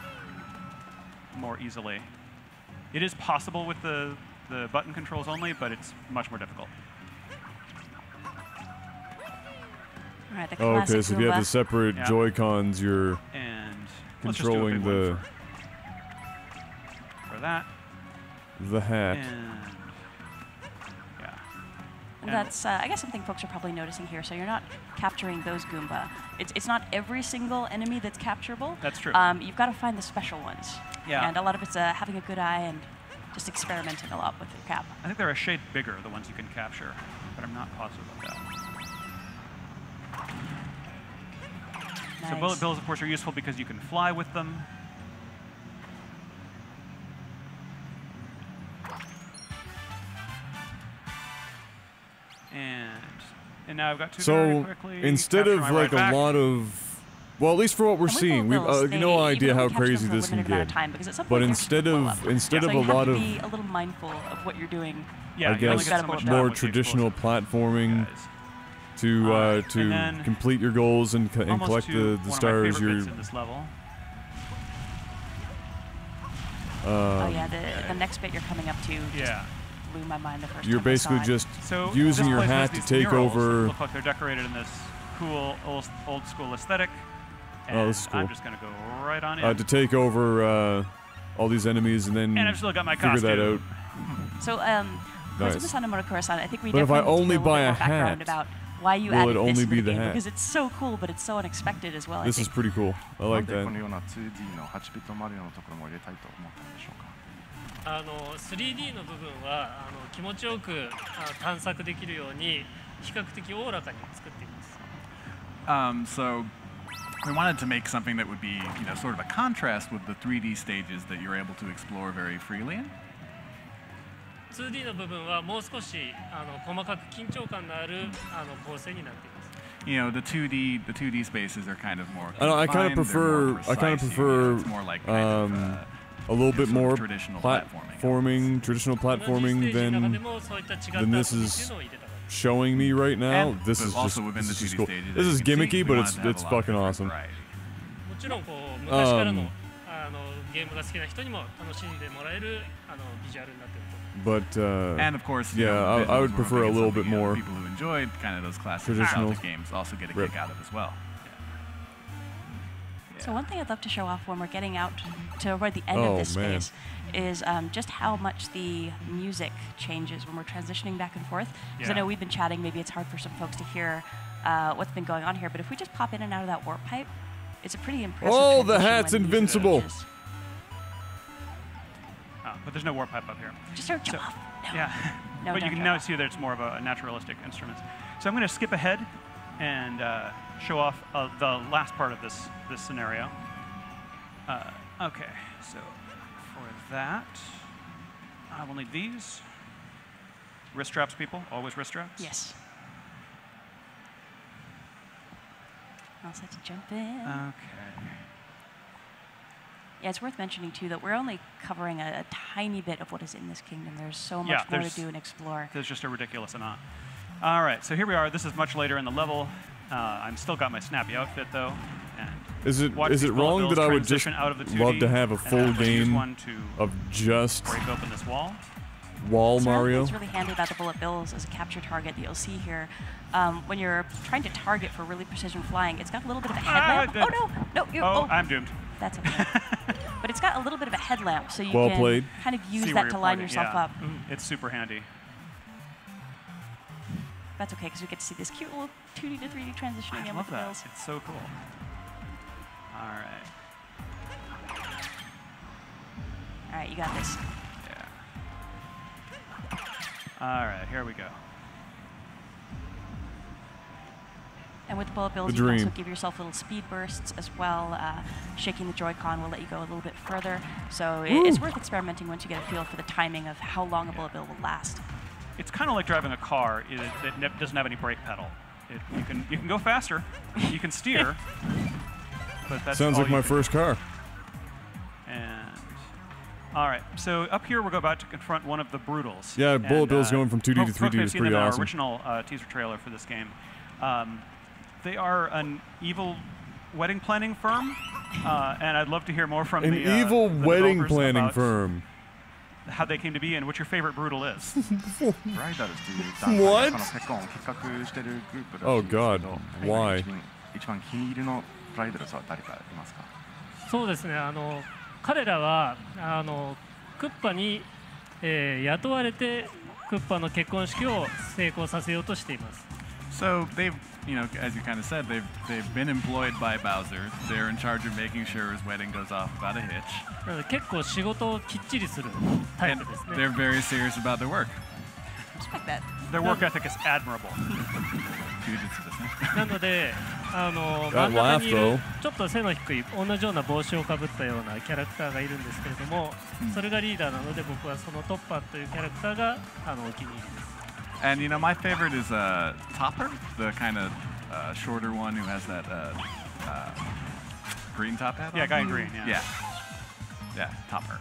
more easily. It is possible with the button controls only, but it's much more difficult. All right, the Oh, okay, classic so if you have Goomba. the separate Joy-Cons, you're And let's just do a controlling big one for that. the hat. And yeah. And that's, I guess, something folks are probably noticing here. So you're not capturing those Goomba. It's not every single enemy that's capturable. That's true. You've got to find the special ones. Yeah. And a lot of it's having a good eye and just experimenting a lot with your cap. I think they're a shade bigger, the ones you can capture, but I'm not positive about that. So Nice. bullet bills, of course, are useful because you can fly with them. And now I've got to very So quickly instead capture of my like right a back. lot of, well, at least for what we're seeing, we've no idea how crazy this can get. But instead of a lot of, be a little mindful of what you're doing. Yeah, I you only guess get so much time more with the traditional platforming to and then complete your goals and almost collect to the one stars. of my favorite You're bits in this level. Oh yeah, the next bit you're coming up to just blew my mind the first You're time I saw basically it. just So using this your place has hat to these take murals that over. Look like they're decorated in this cool old school aesthetic. And Oh, this is cool. I'm just going to go right on in. To take over all these enemies and then I've still got my figure that out. So, Koizumi-san and Murokura-san, I think we But if I definitely only need to buy a a little bit more background hat, about why you will added it this only into be the the game, hat? because it's so cool, but it's so unexpected as well. This is pretty cool. I like that. このような 2D の8ビットマリオのところも入れたいと思ったんでしょうか。3D の部分は気持ちよく探索できるように比較的おおらかに作っています。So we wanted to make something that would be, sort of a contrast with the 3D stages that you're able to explore very freely in. 2D の部分はもう少し細かく緊張感のある構成になっています。The 2D spaces are kind of more. I kind of prefer it's more like a little bit more traditional traditional platforming than this is showing me right now. This is just cool. This is gimmicky, but it's fucking awesome. もちろん昔からのゲームが好きな人にも楽しんでもらえるビジュアルになっていると。But and of course, yeah, I would prefer a little bit more people who enjoyed kind of those classic traditional games also get a kick out of as well. So one thing I'd love to show off when we're getting out to avoid the end of this space is just how much the music changes when we're transitioning back and forth. Because I know we've been chatting, maybe it's hard for some folks to hear what's been going on here, but if we just pop in and out of that warp pipe, it's a pretty impressive Oh, the transition hat's when the music invincible. changes. But there's no warp pipe up here. Just start jump off. No. Yeah. No, but you don't can jump now off. see that it's more of a naturalistic instrument. So I'm going to skip ahead and show off the last part of this scenario. Okay, so for that, I will need these. Wrist straps, people. Always wrist straps. Yes. All set to jump in. Okay. Yeah, it's worth mentioning, too, that we're only covering a tiny bit of what is in this kingdom. There's so much more to do and explore. There's just a ridiculous amount. All right, so here we are. This is much later in the level. I'm still got my snappy outfit, though. And is it wrong that I would just love to have a full game of just break open this wall? Mario? What's really handy about the bullet bills as a capture target that you'll see here, when you're trying to target for really precision flying, it's got a little bit of a headlamp. I'm doomed. That's okay. But it's got a little bit of a headlamp, so you Well can played. kind of use that to line yourself up. It's super handy. That's okay, because we get to see this cute little 2D to 3D transitioning in with the bills. It's so cool. All right. All right, you got this. Yeah. All right, here we go. And with the bullet bills, you can also give yourself little speed bursts as well. Shaking the Joy-Con will let you go a little bit further. So it's worth experimenting once you get a feel for the timing of how long a bullet bill will last. It's kind of like driving a car that doesn't have any brake pedal. You can go faster, you can steer, but that's sounds all like my first car. And all right, so up here we're about to confront one of the Brutals. Yeah, bullet bills going from 2D to 3D is pretty awesome. Our original teaser trailer for this game. They are an evil wedding planning firm, and I'd love to hear more from the evil wedding developers planning about firm. How they came to be and what your favorite Brutal is. What? Oh God, why? そうですね。彼らはクッパに雇われてクッパの結婚式を成功させようとしています。So they've, as you kind of said, they've been employed by Bowser. They're in charge of making sure his wedding goes off without a hitch. なので結構仕事をきっちりするタイプですね。They're very serious about their work. Respect that. Their work ethic is admirable. なので、真ん中にいるちょっと背の低い同じような帽子をかぶったようなキャラクターがいるんですけれども、それがリーダーなので僕はそのトッパーというキャラクターがお気に入りです。And my favorite is Topper, the kind of shorter one who has that green top hat. Yeah, guy in green. Yeah, Topper.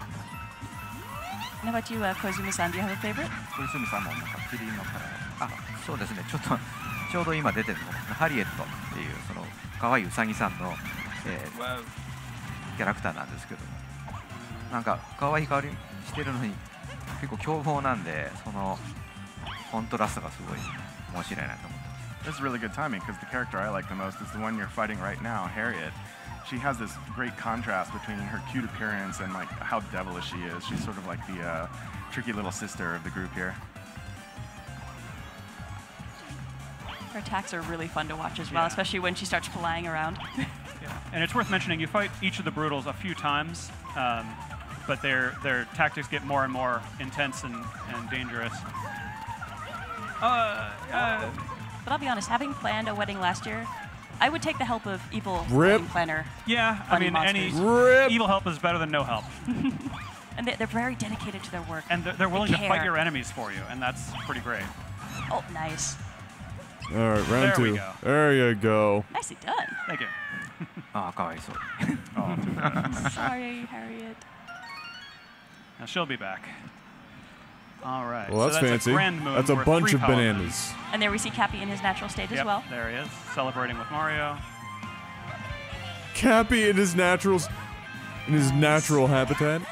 How about you, Koizumi-san? Do you have a favorite? 小泉さんもなんかキリンのカラー。そうですね。ちょうど今出てるのハリエットっていうその可愛いウサギさんの、キャラクターなんですけども、なんか可愛い香りしてるのに結構凶暴なんでそのコントラストがすごい面白いなと思ってます。 This is really good timing because the character I like the most is the one you're fighting right now, Harriet. she has this great contrast between her cute appearance and like how devilish she is. She's sort of like the tricky little sister of the group here. Her attacks are really fun to watch as well, especially when she starts flying around. And it's worth mentioning, you fight each of the Brutals a few times, but their tactics get more and more intense and dangerous. But I'll be honest, having planned a wedding last year, I would take the help of evil wedding planner. Yeah, I mean, any evil help is better than no help. And they're very dedicated to their work. And they're willing to fight your enemies for you, and that's pretty great. Oh, nice. All right, round two. There we go. There you go. Nicely done. Thank you. Sorry, Harriet. Now she'll be back. All right. Well, that's so fancy. A grand moon that's a worth bunch 3 of power bananas. moons. And there we see Cappy in his natural state as well. There he is, celebrating with Mario. Cappy in his natural habitat.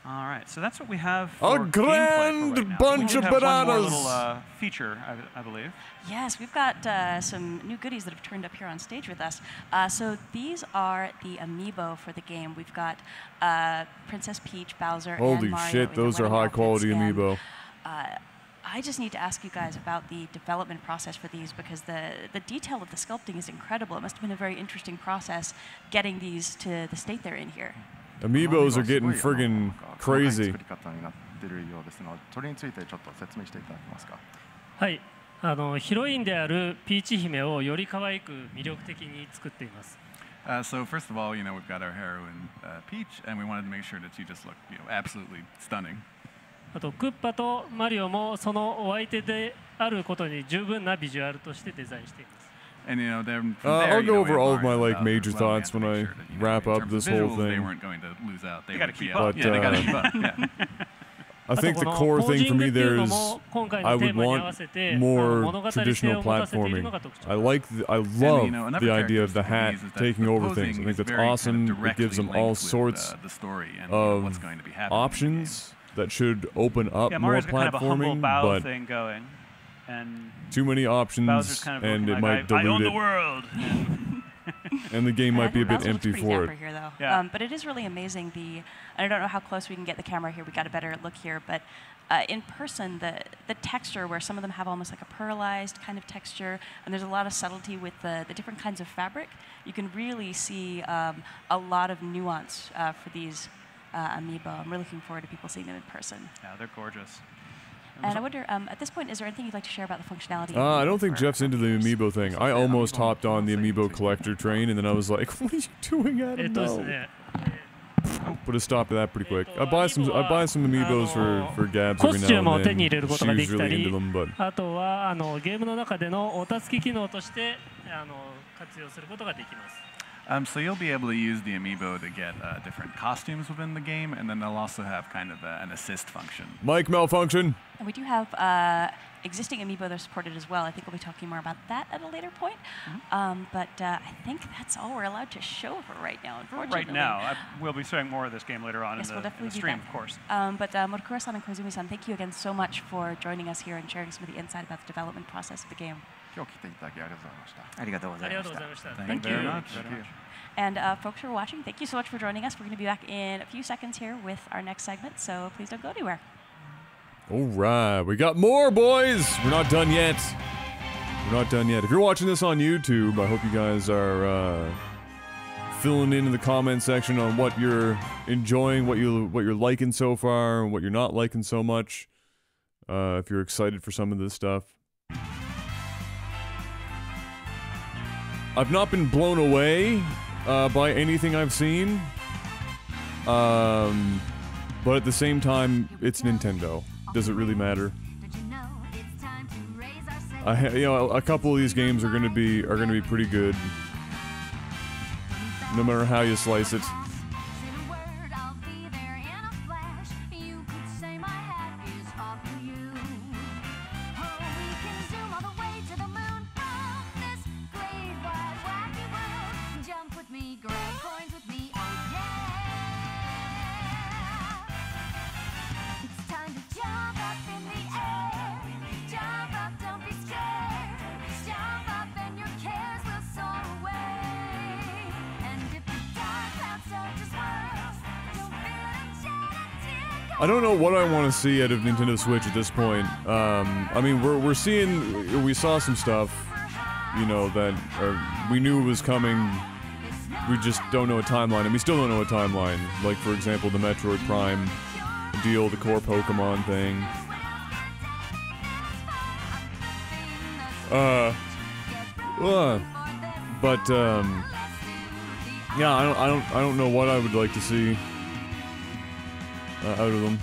All right, so that's what we have for A grand gameplay for right now. bunch We of have bananas. One more little feature, I believe. Yes, we've got some new goodies that have turned up here on stage with us. So these are the amiibo for the game. We've got Princess Peach, Bowser, and Holy Mario. shit, those are high quality amiibo. I just need to ask you guys about the development process for these because the detail of the sculpting is incredible. It must have been a very interesting process getting these to the state they're in here. Amiibos are getting friggin' crazy. はい、ヒロインであるピーチ姫をより可愛く魅力的に作っています。So first of all, we've got our heroine Peach, and we wanted to make sure that she just looked, absolutely stunning. あとクッパとマリオもそのお相手であることに十分なビジュアルとしてデザインしています。And then from there, I'll go over we all of my admired like about major her as well. thoughts when I wrap up this visuals, whole They thing. weren't going to lose out. They gotta would keep be up. Yeah, they gotta keep up. Yeah. I think the core thing for me there is I would want more traditional platforming. I love the idea of the hat taking over things. I think that's awesome. It gives them all sorts of options that should open up more Mario's got kind of a humble platforming, bow but thing going, and too many options, kind of and it like, might I dilute own it. the world. And the game might be a bit Bowser looks empty pretty for dapper it. here, though. Yeah. But it is really amazing. And I don't know how close we can get the camera here. We got a better look here, but in person, the texture where some of them have almost like a pearlized kind of texture, and there's a lot of subtlety with the different kinds of fabric. You can really see a lot of nuance for these amiibo. I'm really looking forward to people seeing them in person. Yeah, they're gorgeous. And I wonder, at this point, is there anything you'd like to share about the functionality? I don't think Jeff's into the amiibo thing. I almost hopped on the amiibo collector train, and then I was like, "What are you doing, Adam? No." Put a stop to that pretty quick. I buy some amiibos for Gabs every now and then. She's really into them, but あとはゲームの中でのお助け機能として活用することができます。So you'll be able to use the amiibo to get different costumes within the game, and then they'll also have kind of an assist function. Mic malfunction. And we do have existing amiibo that are supported as well. I think we'll be talking more about that at a later point. But I think that's all we're allowed to show for right now, unfortunately. Right now. We'll be showing more of this game later on Yes, in we'll the definitely stream, do that. of course. But Motokura-san and Koizumi-san, thank you again so much for joining us here and sharing some of the insight about the development process of the game. 今日来ていただきありがとうございました。ありがとうございました。 Thank you very much. And folks who are watching, thank you so much for joining us. We're going to be back in a few seconds here with our next segment, so please don't go anywhere. All right, we got more, boys. We're not done yet. We're not done yet. If you're watching this on YouTube, I hope you guys are filling in the comment section on what you're enjoying, what you're liking so far, and what you're not liking so much. If you're excited for some of this stuff. I've not been blown away by anything I've seen, but at the same time, it's Nintendo. Does it really matter? A couple of these games are gonna be pretty good, no matter how you slice it. I don't know what I want to see out of Nintendo Switch at this point. I mean, we saw some stuff, you know, that we knew was coming. We just don't know a timeline, and we still don't know a timeline. Like, for example, the Metroid Prime deal, the core Pokemon thing. Yeah, I don't know what I would like to see out of them.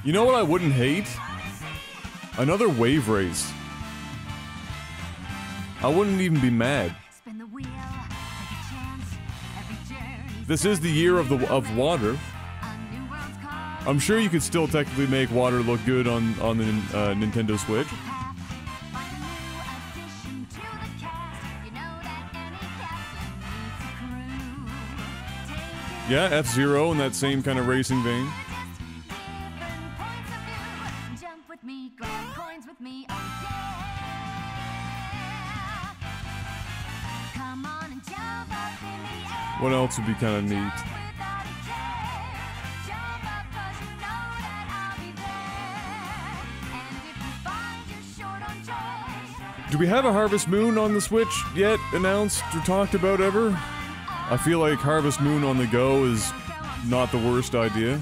You know what I wouldn't hate? Another wave race. I wouldn't even be mad. This is the year of water. I'm sure you could still technically make water look good on the Nintendo Switch. Yeah, F-Zero in that same kind of racing vein. What else would be kind of neat? Do we have a Harvest Moon on the Switch yet announced or talked about ever? I feel like Harvest Moon on the go is not the worst idea.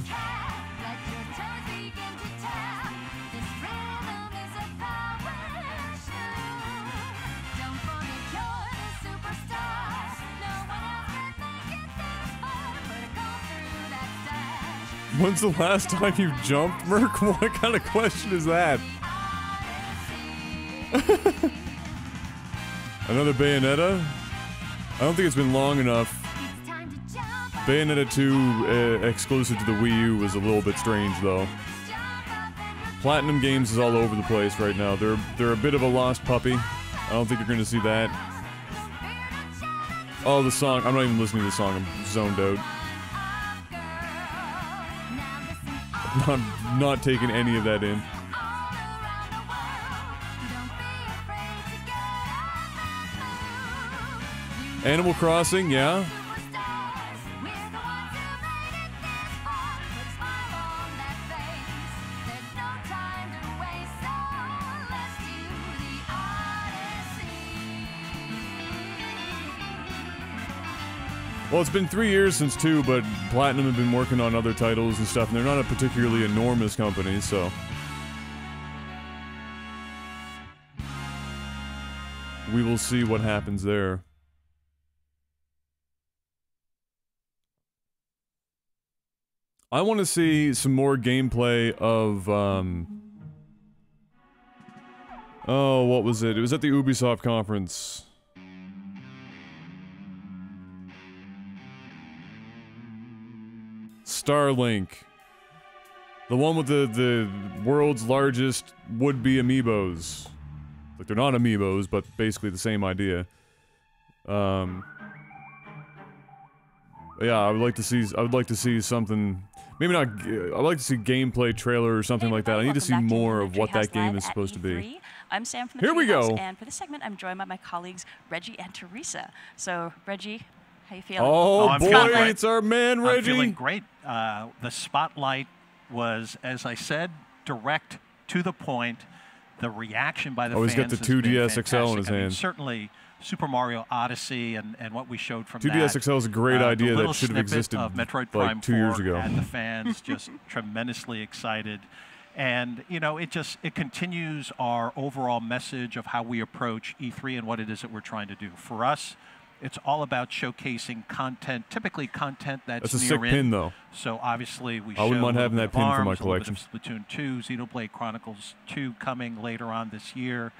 When's the last time you jumped, Merc? What kind of question is that? Another Bayonetta? I don't think it's been long enough. Bayonetta 2 exclusive to the Wii U was a little bit strange, though. Platinum Games is all over the place right now. They're a bit of a lost puppy. I don't think you're going to see that. Oh, the song. I'm not even listening to the song. I'm zoned out. I'm not taking any of that in. Animal Crossing, yeah. Well, it's been 3 years since 2, but Platinum have been working on other titles and stuff, and they're not a particularly enormous company, so... we will see what happens there. I want to see some more gameplay of, oh, what was it? It was at the Ubisoft conference. Starlink. The one with the world's largest would-be amiibos. Like, they're not amiibos, but basically the same idea. Yeah, I would like to see something... Maybe not... I'd like to see gameplay trailer or something like that. I need to see more of what that game is supposed to be. I'm Sam from the Here we go. And for this segment, I'm joined by my colleagues Reggie and Teresa. So, Reggie, how you feeling? Oh boy, it's our man, Reggie. I'm feeling great. The spotlight was, as I said, direct, to the point. The reaction by the fans he's got the 2DS XL in his hand. Certainly, Super Mario Odyssey and what we showed from 2DS XL is a great idea that should have existed of Metroid Prime like 2 years ago. And the fans just tremendously excited. And, you know, it continues our overall message of how we approach E3 and what it is that we're trying to do. For us, it's all about showcasing content, typically content that's a sick pin, though. So obviously we I wouldn't mind having that pin for my collection. Splatoon 2, Xenoblade Chronicles 2 coming later on this year.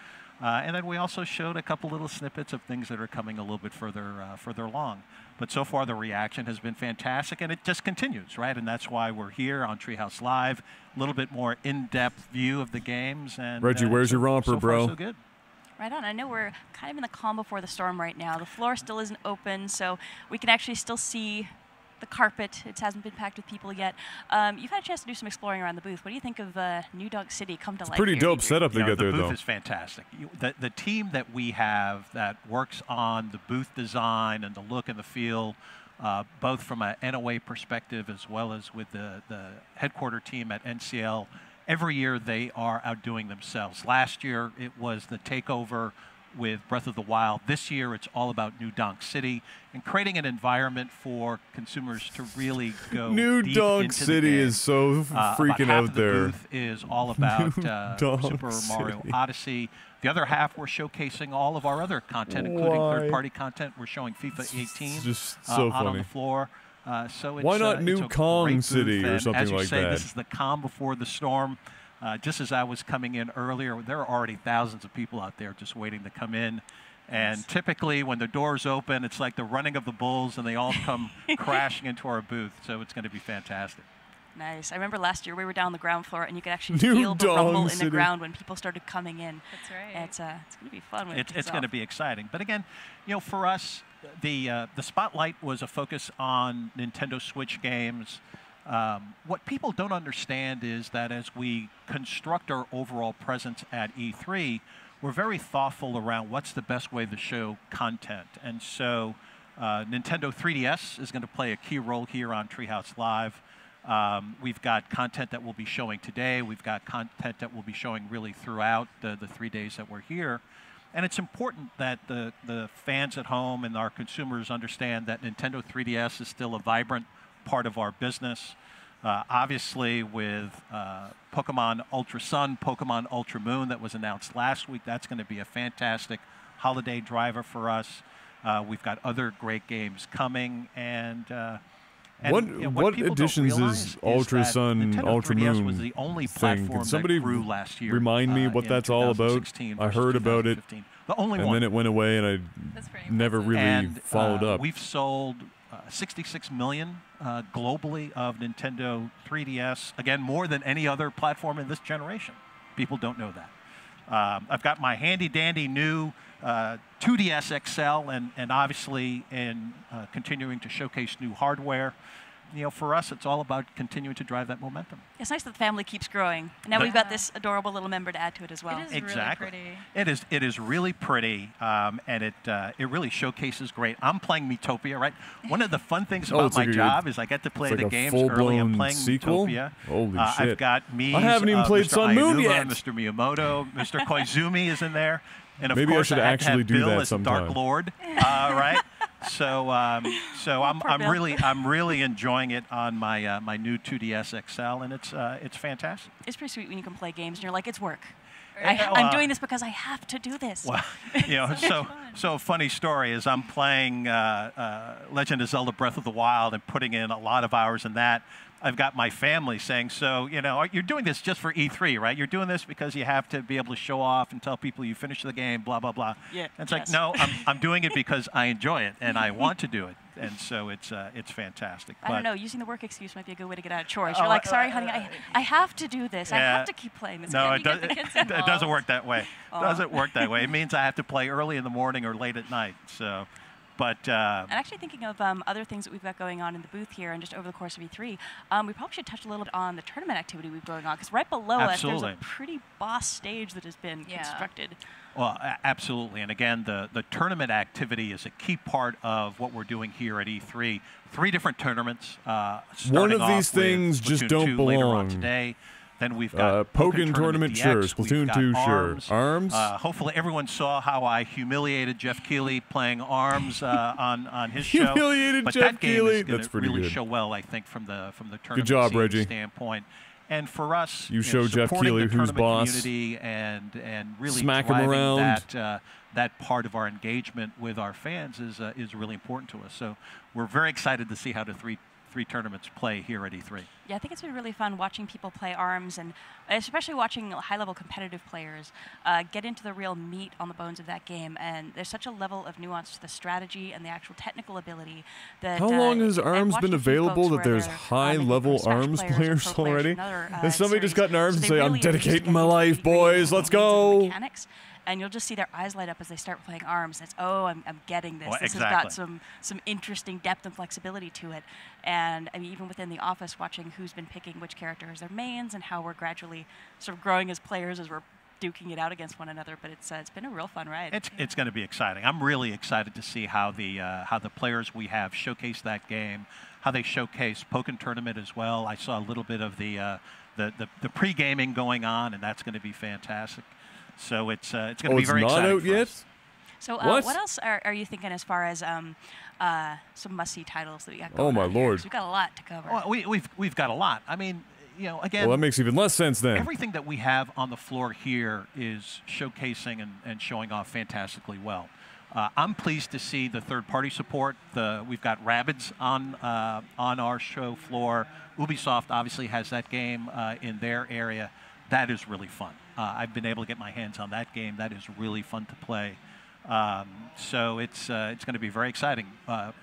And then we also showed a couple little snippets of things that are coming a little bit further along. But so far the reaction has been fantastic, and it just continues, right? And that's why we're here on Treehouse Live, a little bit more in-depth view of the games. And Reggie, where's your romper, bro? So far, so good. Right on. I know we're kind of in the calm before the storm right now. The floor still isn't open, so we can actually still see the carpet. It hasn't been packed with people yet. You've had a chance to do some exploring around the booth. What do you think of New Dunk City come to life? Pretty here? dope setup they got there, though. The though. booth is fantastic. The team that we have that works on the booth design and the look and the feel, both from an NOA perspective as well as with the headquarter team at NCL, every year they are outdoing themselves. Last year it was the takeover with Breath of the Wild. This year it's all about New Donk City and creating an environment for consumers to really go New deep Donk into City the game. is so freaking about half out of the there. booth is all about Donk Super Mario City. Odyssey. The other half we're showcasing all of our other content, including Why? third-party content. We're showing FIFA 18 It's just so out on funny. the floor. So it's, Why not it's New a Kong great City booth, or and something as you like say, that? This is the calm before the storm. Just as I was coming in earlier, there are already thousands of people out there just waiting to come in. And typically when the doors open, it's like the running of the bulls and they all come crashing into our booth. So it's going to be fantastic. Nice. I remember last year we were down the ground floor and you could actually New feel the Dong rumble in City. the ground when people started coming in. That's right. It's going to be fun. When It's going to be exciting. But again, for us, the spotlight was a focus on Nintendo Switch games. What people don't understand is that as we construct our overall presence at E3, we're very thoughtful around what's the best way to show content. And so Nintendo 3DS is going to play a key role here on Treehouse Live. We've got content that we'll be showing today. We've got content that we'll be showing really throughout the 3 days that we're here. And it's important that the fans at home and our consumers understand that Nintendo 3DS is still a vibrant part of our business. Obviously, with Pokemon Ultra Sun, Pokemon Ultra Moon that was announced last week, that's going to be a fantastic holiday driver for us. We've got other great games coming, and what people editions don't is realize Ultra that Sun, Nintendo Ultra 3DS Moon was the only thing? platform Can somebody that grew last year, remind me what in that's all about? 2016 I versus heard about it, 2015. The only and one. then it went away, and I never really And, followed up. We've sold 66 million globally of Nintendo 3DS. Again, more than any other platform in this generation. People don't know that. I've got my handy-dandy new 2DS XL, and obviously in continuing to showcase new hardware. For us, it's all about continuing to drive that momentum. It's nice that the family keeps growing. And now we've got this adorable little member to add to it as well. It is Exactly. really pretty. It is really pretty, and it really showcases great. I'm playing Miitopia, right? One of the fun things about my job is I get to play it's the like a games early. I'm full-blown playing sequel? Miitopia. Holy I've shit. got me. I haven't even played Mr. Sun Moon Aonuma, yet. Mr. Miyamoto, Mr. Koizumi is in there, and of Maybe I course should I had to actually have do Bill that as sometime. Dark Lord, right? So I'm Bill. really enjoying it on my my new 2DS XL, and it's fantastic. It's pretty sweet when you can play games and you're like, it's work. Yeah, I'm doing this because I have to do this. Well, so a funny story is I'm playing Legend of Zelda Breath of the Wild and putting in a lot of hours in that. I've got my family saying, so, you're doing this just for E3, right? You're doing this because you have to be able to show off and tell people you finished the game, blah, blah, blah. Yeah, and it's like, no, I'm doing it because I enjoy it and I want to do it. And so it's fantastic. I don't know. Using the work excuse might be a good way to get out of chores. You're like, sorry, honey, I have to do this. I have to keep playing this No, game. it doesn't work that way. It doesn't work that way. It means I have to play early in the morning or late at night. So, but and actually thinking of other things that we've got going on in the booth here and just over the course of E3, we probably should touch a little bit on the tournament activity we've going on, because right below us there's a pretty boss stage that has been constructed. Well, absolutely. And again, the tournament activity is a key part of what we're doing here at E3. 3 different tournaments. One of these things just don't belong. Later on today. Then we've got Pokken Tournament, DX, sure. Splatoon 2, sure. ARMS? Hopefully everyone saw how I humiliated Jeff Keighley playing ARMS on his show. Humiliated but Jeff that game Keighley? is going That's to pretty really good. show well, I think, from the tournament Good job, scene Reggie. standpoint. And for us, You show Jeff supporting Keighley the who's tournament boss. community and really Smack him driving around. that part of our engagement with our fans is really important to us. So we're very excited to see how the three tournaments play here at E3. Yeah, I think it's been really fun watching people play ARMS, and especially watching high-level competitive players get into the real meat on the bones of that game. And there's such a level of nuance to the strategy and the actual technical ability that. How long has and ARMS watching been a few available folks that where there's they're, high-level Smash ARMS players or players pro players already? from other, Has somebody just series. gotten ARMS So and they say, I'm really are just dedicating getting my into life, the nitty-gritty boys, let's go! mechanics. and you'll just see their eyes light up as they start playing ARMS. It's, oh, I'm getting this. Well, this exactly. has got some interesting depth and flexibility to it. And I mean, even within the office, watching who's been picking which character as their mains and how we're gradually sort of growing as players as we're duking it out against one another. But it's been a real fun ride. It's going to be exciting. I'm really excited to see how the players we have showcase that game, how they showcase Pokken Tournament as well. I saw a little bit of the pre-gaming going on, and that's going to be fantastic. So it's going to be very exciting. Oh, it's not out yet? So what else are you thinking as far as some must-see titles that we got going Oh, my on here? Lord. 'Cause we've got a lot to cover. Well, we've got a lot. I mean, again. Well, that makes even less sense then. Everything that we have on the floor here is showcasing and showing off fantastically well. I'm pleased to see the third-party support. We've got Rabbids on our show floor. Ubisoft obviously has that game in their area. That is really fun. I've been able to get my hands on that game. That is really fun to play. So it's going to be very exciting.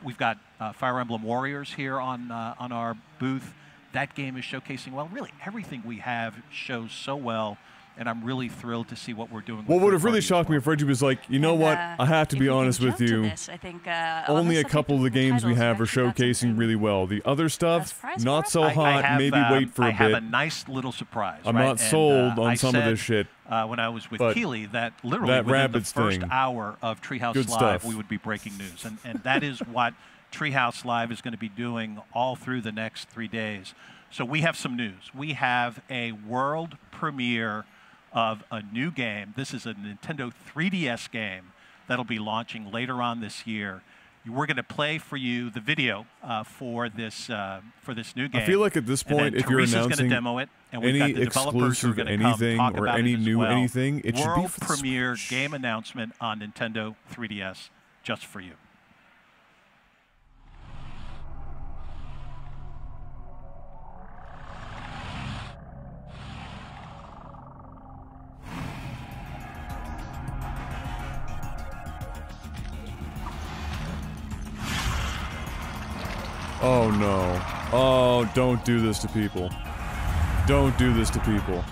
We've got Fire Emblem Warriors here on our booth. That game is showcasing well. Really, everything we have shows so well, and I'm really thrilled to see what we're doing. What would have really shocked me if Reggie was like, you know what, I have to be honest with you. This, I think, only a couple of the games we have are showcasing really well. The other stuff, not so hot, maybe wait for a bit. I have a nice little surprise. I'm right? not sold on I some of said, this shit. When I was with but Keeley, that literally that within the Rabbids first thing, hour of Treehouse good Live, stuff. we would be breaking news. And that is what Treehouse Live is going to be doing all through the next 3 days. So we have some news. We have a world premiere of a new game. This is a Nintendo 3DS game that'll be launching later on this year. We're going to play for you the video for this new game. I feel like at this point, if you're announcing demo it, and we've got any the developers who are exclusive gonna anything come talk or about any it as new well. anything, it should be World for the premiere game announcement on Nintendo 3DS just for you. Oh no. Oh, don't do this to people. Don't do this to people.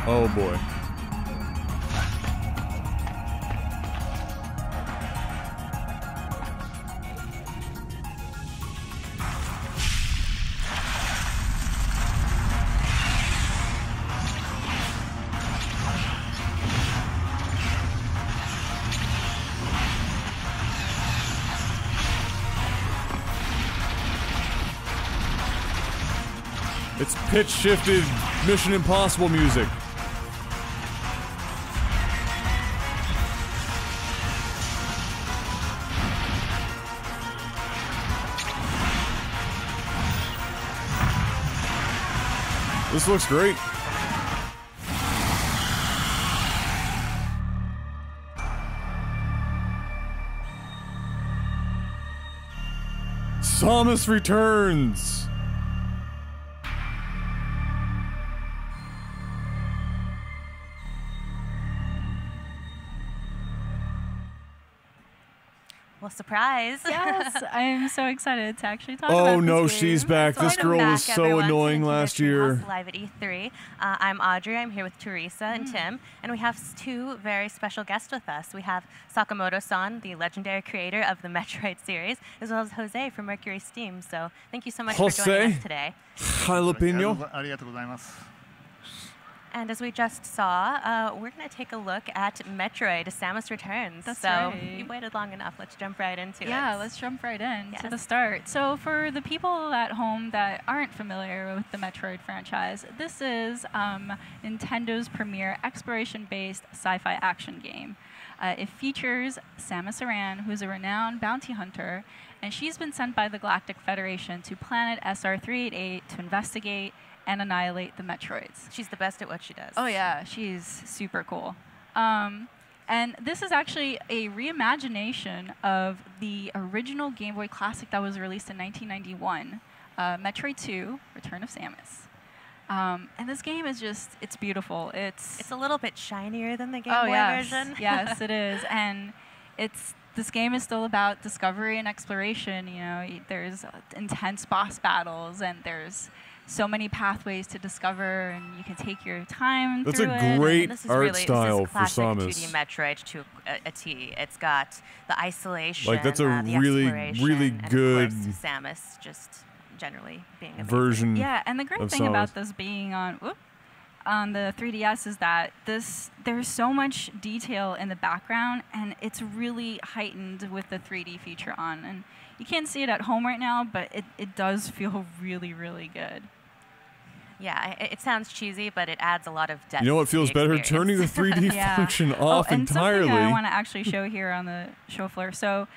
Oh boy. It's pitch-shifted Mission Impossible music. This looks great. Samus returns. Well, surprise. Yes, I am so excited to actually talk about Oh this no, game. she's back. This girl was so everyone, annoying to last Treehouse year. Live at E3. I'm Audrey. I'm here with Teresa and Tim, and we have two very special guests with us. We have Sakamoto-san, the legendary creator of the Metroid series, as well as Jose from Mercury Steam. So thank you so much for joining us today. Jalapeno. And as we just saw, we're going to take a look at Metroid: Samus Returns. That's so right. you've waited long enough. Let's jump right into it. Yeah, let's jump right in to the start. So for the people at home that aren't familiar with the Metroid franchise, this is Nintendo's premier exploration-based sci-fi action game. It features Samus Aran, who's a renowned bounty hunter, and she's been sent by the Galactic Federation to planet SR388 to investigate and annihilate the Metroids. She's the best at what she does. Oh yeah, she's super cool. And this is actually a reimagination of the original Game Boy Classic that was released in 1991, Metroid 2, Return of Samus. And this game is just, it's beautiful. It's a little bit shinier than the Game Boy version. Yes, it is. And it's this game is still about discovery and exploration. You know, there's intense boss battles, and there's so many pathways to discover, and you can take your time That's through a it. great This is art really, style this is for classic Samus. 2D Metroid to a T. It's got the isolation, Like, that's a the really, exploration, really and good of course, Samus just generally being amazing. version. Yeah, and the great of thing Samus. about this being on the 3DS is that there's so much detail in the background, and it's really heightened with the 3D feature on. And you can't see it at home right now, but it does feel really, really good. Yeah, it sounds cheesy, but it adds a lot of depth. You know what feels better? experience. Turning the 3D Yeah. function off and entirely. something I want to actually show here on the show floor. So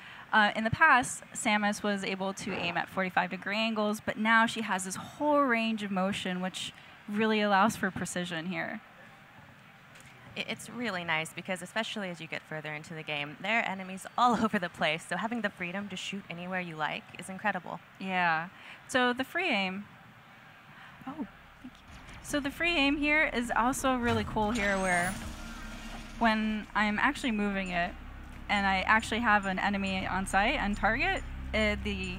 in the past, Samus was able to aim at 45-degree angles, but now she has this whole range of motion, which really allows for precision here. It's really nice because especially as you get further into the game, there are enemies all over the place. So having the freedom to shoot anywhere you like is incredible. Yeah. So the free aim. So the free aim here is also really cool here, where when I'm actually moving it and I actually have an enemy on sight and target, the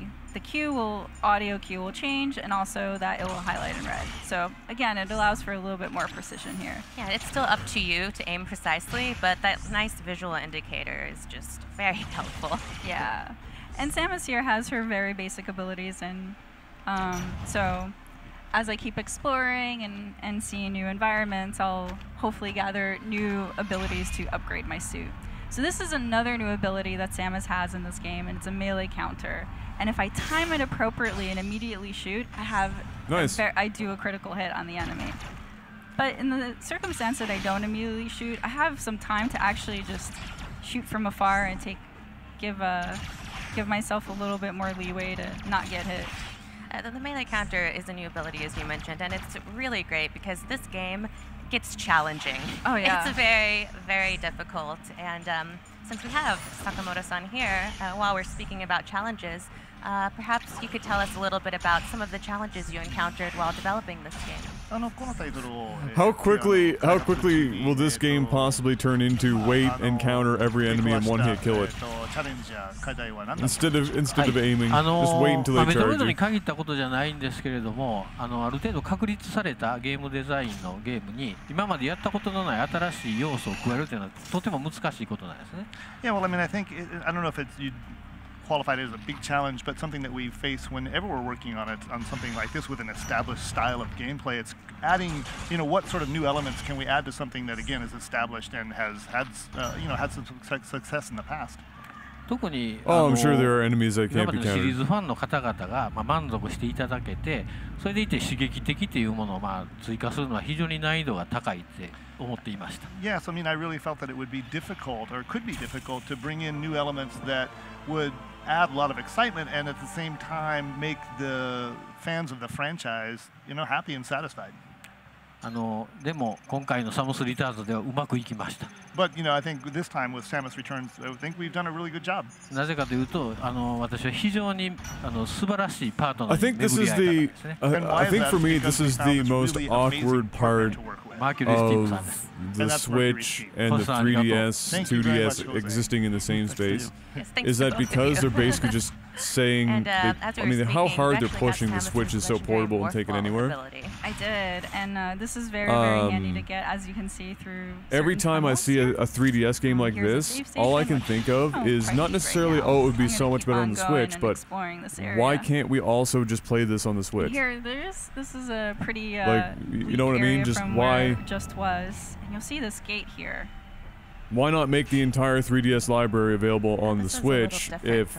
audio cue will change, and also that it will highlight in red. So again, it allows for a little bit more precision here. Yeah, it's still up to you to aim precisely, but that nice visual indicator is just very helpful. Yeah. And Samus here has her very basic abilities, and so as I keep exploring and seeing new environments, I'll hopefully gather new abilities to upgrade my suit. So this is another new ability that Samus has in this game, and it's a melee counter. And if I time it appropriately and immediately shoot, I do a critical hit on the enemy. But in the circumstance that I don't immediately shoot, I have some time to actually just shoot from afar and give myself a little bit more leeway to not get hit. The melee counter is a new ability, as you mentioned, and it's really great because this game gets challenging. Oh, yeah. It's very, very difficult. And since we have Sakamoto-san here, while we're speaking about challenges, perhaps you could tell us a little bit about some of the challenges you encountered while developing this game. How quickly will this game possibly turn into wait and counter every enemy and one-hit kill it? Instead of aiming, just wait until they メトロイ charge ドに you. 限ったことじゃないんですけれども、ある程度確立されたゲームデザインのゲームに今までやったことのない新しい要素を加えるというのはとても難しいことなんですね。Yeah, well, I mean, I don't know if you'd qualify it as a big challenge, but something that we face whenever we're working on something like this with an established style of gameplay. It's adding, what sort of new elements can we add to something that again is established and has had some success in the past. 特に I'm sure there are enemies that 今 can't まで be のシリー countered. ズファンの方々が満足していただけて、それでいて刺激的というものを追加するのは非常に難易度が高いって思っていました。Yes, I mean, I really felt that it would be difficult, or could be difficult, to bring in new elements that would add a lot of excitement and at the same time make the fans of the franchise, happy and satisfied. でも今回のサムスリターズではうまくいきました。But I think this time with Samus Returns, I think we've done a really good job. なぜかというと、私は非常に素晴らしいパートナ I ーに think this 巡り is 会えたん the. ですね。 I think for me, this is the most awkward part of the Switch and the 3DS, 2DS existing in the same space. Is that because they're basically just saying, how hard they're pushing the Switch is so portable and take it anywhere. I did, and this is very, very handy to get, as you can see through. Every time I see a 3DS game like this, all I can think of is not necessarily, it would be so much better on the Switch, but why can't we also just play this on the Switch? Here, this is a pretty you know what I mean? Just why? It just was, and you'll see this gate here. Why not make the entire 3DS library available on the Switch if,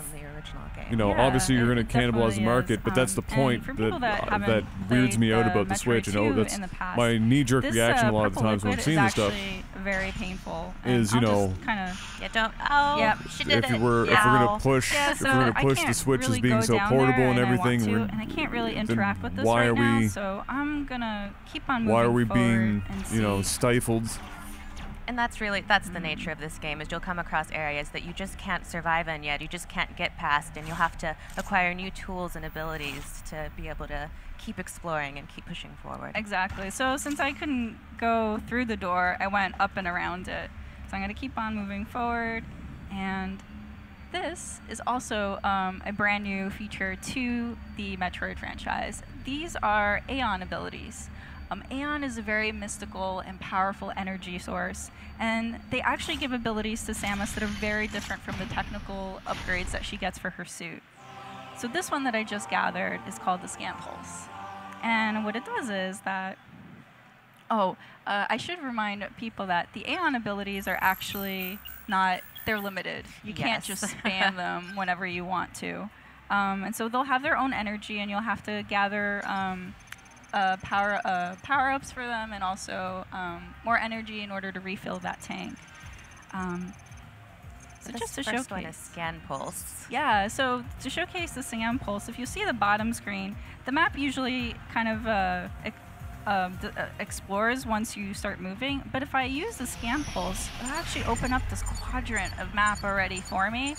obviously you're going to cannibalize the market, but that's the point that weirds me out about the Switch. That's my knee-jerk reaction a lot of the times when I'm seeing this stuff. Very painful. Is kind of if we're gonna push the Switch as being so portable and everything, and I can't really interact with this why right are we? Now, so I'm gonna keep on moving Why are we being forward stifled? And that's the nature of this game, is you'll come across areas that you just can't survive in yet, you just can't get past, and you'll have to acquire new tools and abilities to be able to keep exploring and keep pushing forward. Exactly. So since I couldn't go through the door, I went up and around it. So I'm going to keep on moving forward, and This is also a brand new feature to the Metroid franchise. These are Aeon abilities. Aeon is a very mystical and powerful energy source, and they actually give abilities to Samus that are very different from the technical upgrades that she gets for her suit. So this one that I just gathered is called the Scan Pulse. And what it does is that, I should remind people that the Aeon abilities are actually not, they're limited. You can't just spam them whenever you want to. And so they'll have their own energy, and you'll have to gather power-ups for them, and also more energy in order to refill that tank. So just to showcase, one is Scan Pulse. Yeah, so to showcase the Scan Pulse, if you see the bottom screen, the map usually kind of explores once you start moving. But if I use the Scan Pulse, it'll actually open up this quadrant of map already for me.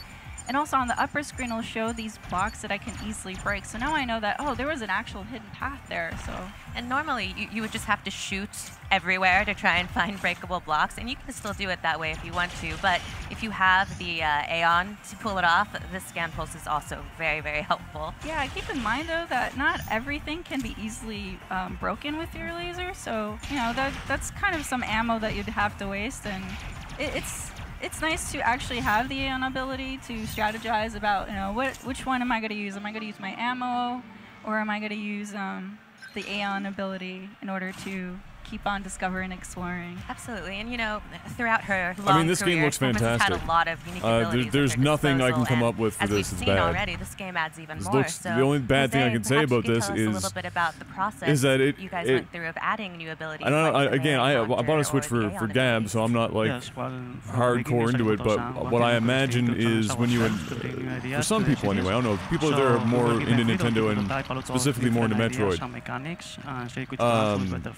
And also on the upper screen, it'll show these blocks that I can easily break. So now I know that, there was an actual hidden path there. So. And normally, you would just have to shoot everywhere to try and find breakable blocks. And you can still do it that way if you want to. But if you have the Aeon to pull it off, the Scan Pulse is also very, very helpful. Yeah, keep in mind, though, that not everything can be easily broken with your laser. So, that's kind of some ammo that you'd have to waste. And it's nice to actually have the Aeon ability to strategize about, which one am I going to use? Am I going to use my ammo, or am I going to use the Aeon ability in order to keep on discovering and exploring? Absolutely, and throughout her long this career, game looks fantastic. Had a lot of unique abilities there's at her nothing I can disposal, come up with for as this we've that's seen bad. already, this game adds even This more. looks, So the only bad thing I can say about this a is little bit about the process is that you guys went through of adding new abilities. I don't know. like I bought a Switch for Gab, so I'm not like hardcore into it. But what I imagine is when you, for some people anyway, I don't know, people that are more into Nintendo and specifically more into Metroid.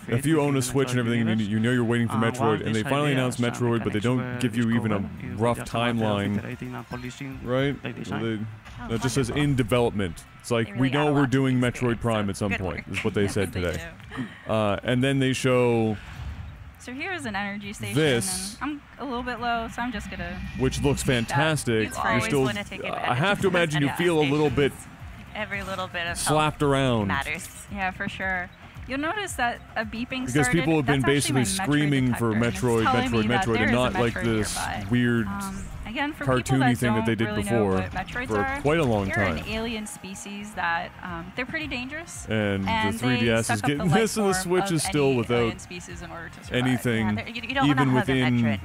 If you own a Switch and everything, and you know you're waiting for Metroid, and they finally announced Metroid, but they don't give you even a rough timeline, right? It just says in development. It's like, we know we're doing Metroid Prime at some point, is what they said today. And then they show... So here's an energy station, this, and I'm a little bit low, so I'm just going to... Which looks fantastic. You're still, I have to imagine you feel a little bit... Every little bit of slapped around. Matters. Yeah, for sure. You'll notice that a beeping because started. People have been basically screaming for Metroid, and not like this weird again, for cartoony thing that they did really before for quite a long they're time. They're an alien species that they're pretty dangerous. And the 3DS is getting this, and the Switch is still without anything, even within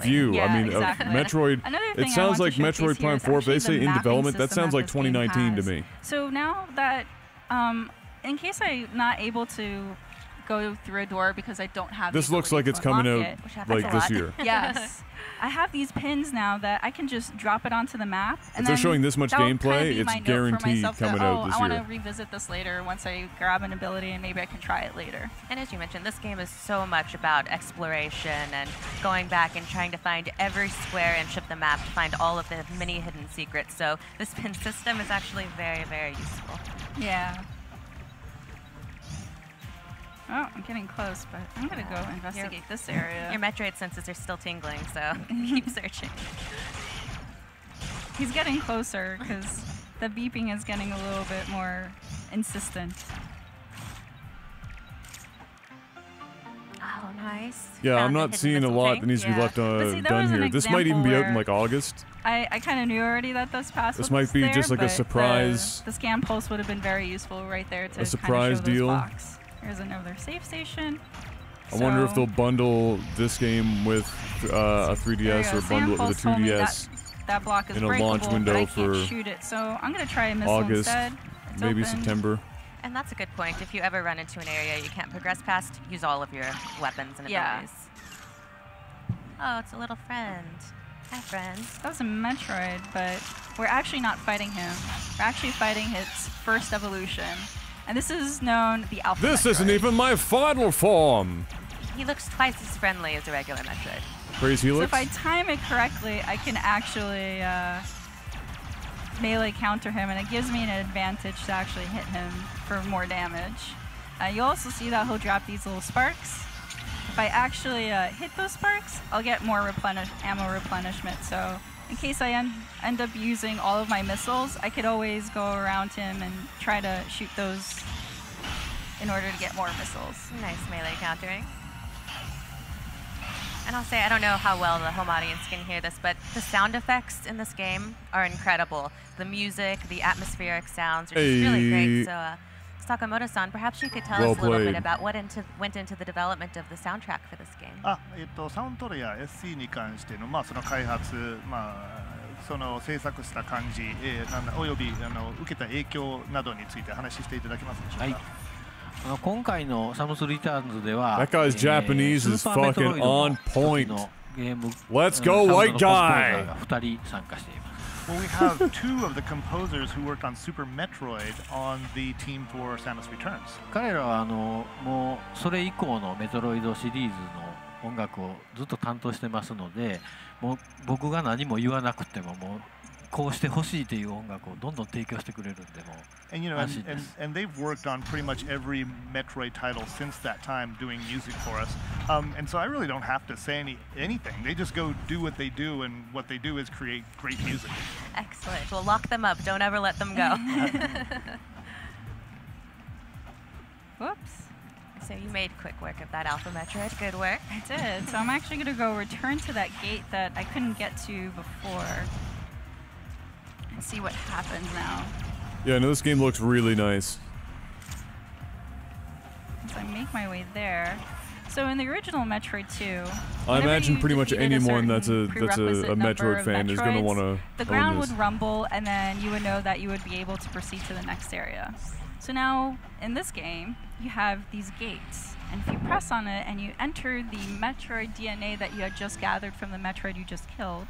view. Yeah, I mean, exactly. Metroid. It sounds like Metroid Prime 4. If they say in development, that sounds like 2019 to me. So now that. In case I'm not able to go through a door because I don't have this looks like it's coming out like this year. Yes. I have these pins now that I can just drop it onto the map. And if they're showing this much gameplay, it's guaranteed coming out this year. I want to revisit this later once I grab an ability, and maybe I can try it later. And as you mentioned, this game is so much about exploration and going back and trying to find every square inch of the map to find all of the many hidden secrets. So this pin system is actually very, very useful. Yeah. Oh, I'm getting close, but I'm going to go investigate this area. Your Metroid senses are still tingling, so keep searching. He's getting closer because the beeping is getting a little bit more insistent. Oh, nice. Yeah, I'm not seeing a lot that needs to be left done here. This might even be out in like August. I kind of knew already that this pass was might be there, just like a surprise. The Scan Pulse would have been very useful right there to a surprise kind of show deal. those blocks. Here's another save station. I wonder if they'll bundle this game with a 3DS or bundle it with a 2DS. That block is in a launch window but I for can't shoot it, so I'm going to try a missile August, instead. It's maybe open. September. And that's a good point. If you ever run into an area you can't progress past, use all of your weapons and abilities. Oh, it's a little friend. Hi, friend. That was a Metroid, but we're actually not fighting him. We're actually fighting its first evolution. And this is known the Alpha This Metroid. isn't even my final form. He looks twice as friendly as a regular Metroid. Crazy Helix? So if I time it correctly, I can actually melee counter him, and it gives me an advantage to actually hit him for more damage. You'll also see that he'll drop these little sparks. If I actually hit those sparks, I'll get more ammo replenishment. So, in case I end up using all of my missiles, I could always go around him and try to shoot those in order to get more missiles. Nice melee countering. And I'll say, I don't know how well the home audience can hear this, but the sound effects in this game are incredible. The music, the atmospheric sounds are just really great. So, Sakamoto-san, perhaps you could tell us a little bit about what went into the development of the soundtrack for this game. サウンドトレや SC に関してのその開発、その制作した感じ、および受けた影響などについて話していただけますでしょうか。はい。今回のサムスリターンズでは That guy's Japanese is fucking on point. Let's go, white guy! Well, we have two of the composers who worked on Super Metroid on the team for Samus Returns. 彼らはもうそれ以降のメトロイドシリーズの音楽をずっと担当してますので、もう僕が何も言わなくてももうこうしてほしいという音楽をどんどん提供してくれるんでも。And you know, and they've worked on pretty much every Metroid title since that time, doing music for us. And so I really don't have to say anything. They just go do what they do, and what they do is create great music. Excellent. Well, lock them up. Don't ever let them go. Whoops. So you made quick work of that Alpha Metroid. Good work. I did. So I'm actually going to go return to that gate that I couldn't get to before and see what happens now. Yeah, no, this game looks really nice. So I make my way there. So in the original Metroid 2, I imagine pretty much anyone that's a Metroid fan is going to want to. The ground would rumble, and then you would know that you would be able to proceed to the next area. So now in this game, you have these gates, and if you press on it and you enter the Metroid DNA that you had just gathered from the Metroid you just killed,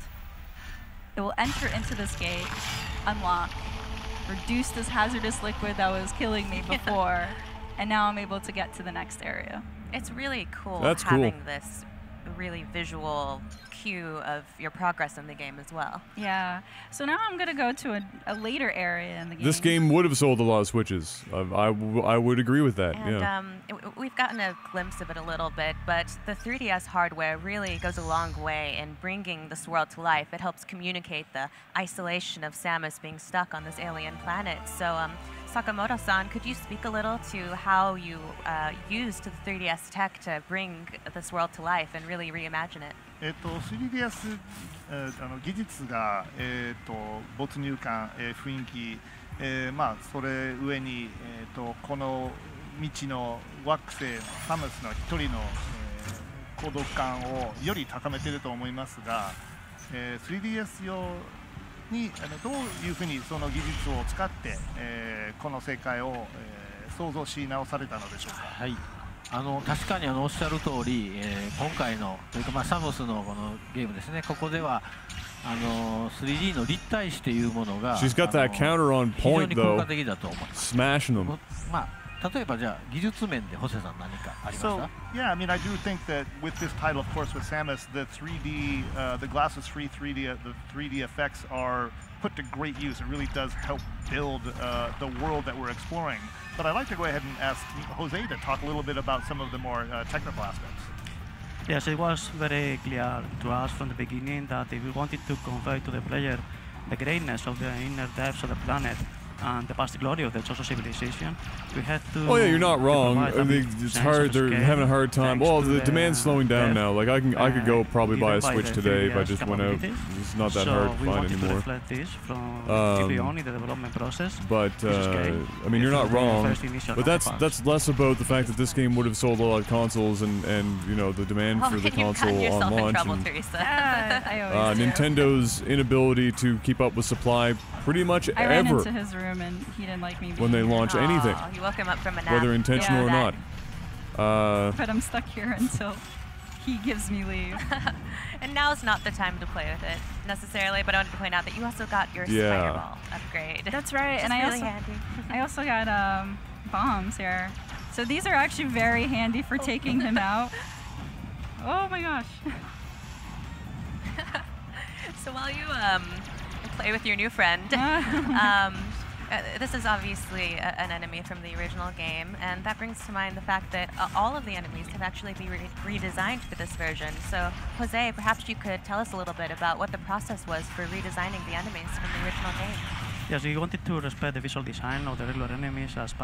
it will enter into this gate, unlock, reduce this hazardous liquid that was killing me before, and now I'm able to get to the next area. It's really cool having this really visual cue of your progress in the game as well. Yeah. So now I'm going to go to a later area in the game. This game would have sold a lot of Switches. I would agree with that. And yeah. We've gotten a glimpse of it a little bit, but the 3DS hardware really goes a long way in bringing this world to life. It helps communicate the isolation of Samus being stuck on this alien planet. So, Sakamoto-san, could you speak a little to how you used the 3DS tech to bring this world to life and really reimagine it? 3DS 技術が没入感、雰囲気、それ上にこの未知の惑星サムスの一人の孤独感をより高めていると思いますが、3DS 用にどういうふうにその技術を使って、この世界を、想像し直されたのでしょうか。はい。確かにおっしゃる通り、今回のというかサムスのこのゲームですね。ここでは3D の立体視というものが She's got that counter on 非常 point に効 though. 果的だと思います。Smashing them. 例えばじゃあ技術面でホセさん何かありますか？ So yeah, I mean I do think that with this title, of course, with Samus, the 3D, the glasses-free 3D, the 3D effects are put to great use. It really does help build the world that we're exploring. But I'd like to go ahead and ask Jose to talk a little bit about some of the more technical aspects. Yes, it was very clear to us from the beginning that if we wanted to convey to the player the greatness of the inner depths of the planet and the past glory of the social civilization, we had to. Oh yeah, you're not wrong. I mean, it's hard. They're having a hard time. Well, the demand's slowing down now. Like I could go probably buy a Switch today if I just went out. It's not that hard to find anymore. But I mean, you're not wrong. But that's less about the fact that this game would have sold a lot of consoles and you know the demand for the console on launch. And, Nintendo's inability to keep up with supply pretty much I ever. ran into his room and he didn't like me. When they launch anything, you woke him up from a nap. whether intentional or not. But I'm stuck here until he gives me leave. And now's not the time to play with it necessarily, but I wanted to point out that you also got your spider ball upgrade. That's right, and I also got bombs here. So these are actually very handy for taking him out. Oh my gosh. So while you play with your new friend, This is obviously an enemy from the original game, and that brings to mind the fact that all of the enemies have actually been redesigned for this version. So, Jose, perhaps you could tell us a little bit about what the process was for redesigning the enemies from the original game. Yes, we wanted to respect the visual design of the regular enemies as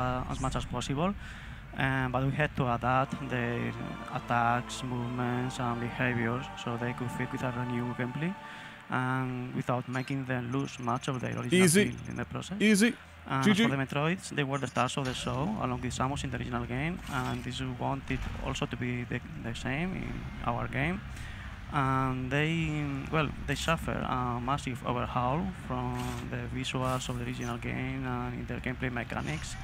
much as possible, but we had to adapt their attacks, movements, and behaviors so they could fit with our new gameplay, and without making them lose much of their original feel in the process. Easy. As for the Metroids, they were the stars of the show, along with Samus in the original game, and this we wanted also to be the same in our game. And they suffer a massive overhaul from the visuals of the original game and in their gameplay mechanics.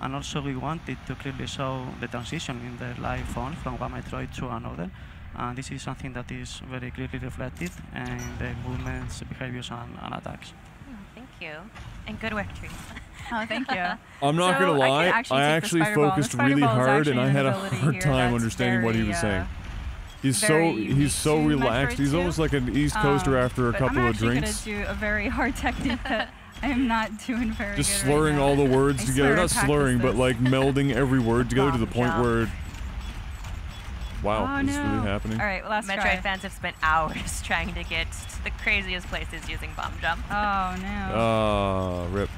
And also we wanted to clearly show the transition in their life form from one Metroid to another. And this is something that is very clearly reflected in their movements, behaviors, and attacks. Thank you. And good work, Teresa. Oh, thank you. I'm not going to lie, I actually focused really hard and I had a hard time understanding what he was saying. He's so relaxed. He's almost like an East Coaster after a couple of drinks. I'm actually going to do a very hard technique that I am not doing very good. Just slurring all the words together. Not slurring, but like melding every word together to the point where... Wow, this is really happening. All right, well, Metroid fans have spent hours trying to get to the craziest places using bomb jump. Oh, no. Rip.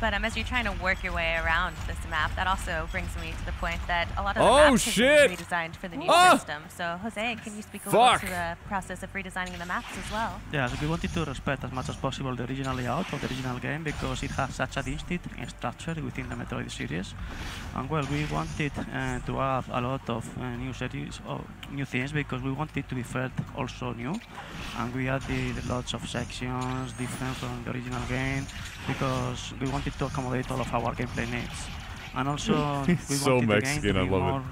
But as you're trying to work your way around this map, that also brings me to the point that a lot of the maps have been redesigned for the new system. So, Jose, can you speak a little to the process of redesigning the maps as well? Yes, we wanted to respect as much as possible the original layout of the original game because it has such a distinct structure within the Metroid series. And well, we wanted to add a lot of new things because we wanted to be felt also new. And we added lots of sections different from the original game because we wanted to accommodate all of our gameplay needs. And also, we so wanted Mexican, the game to be I love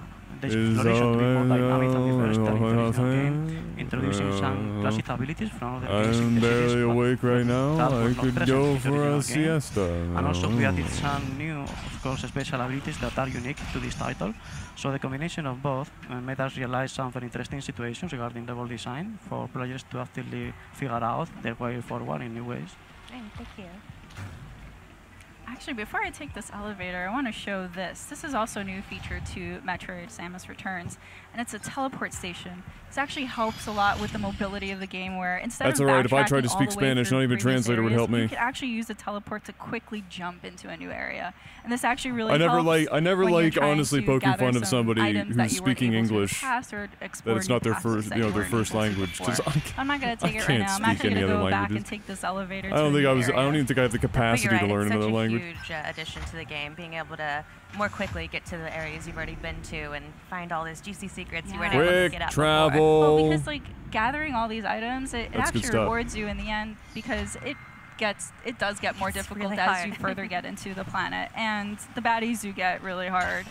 the exploration to be more dynamic than the first in the original game, introducing some classic abilities from other games in the series. I'm barely awake right now. I could go for a siesta. And also, we added some new, of course, special abilities that are unique to this title. So the combination of both made us realize some very interesting situations regarding level design for players to actively figure out their way forward in new ways. Thank you. Actually, before I take this elevator, I want to show this. This is also a new feature to Metroid Samus Returns, and it's a teleport station. This actually helps a lot with the mobility of the game, where instead That's of alright, if I tried to backtracking all speak the way Spanish, through not even previous translator would areas, help me. You could actually use the teleport to quickly jump into a new area. And this actually really I never helps like honestly poking fun of somebody who's speaking English that it's not their first their first language. I'm not going to take it right now. I'm actually going to go back and take this elevator. I don't even think I have the capacity to learn another language. It's such a huge addition to the game, being able to more quickly get to the areas you've already been to and find all those juicy secrets you weren't able to get at travel. before. Well, because like gathering all these items, it actually rewards you in the end because it does get more difficult really as you further get into the planet, and the baddies do get really hard.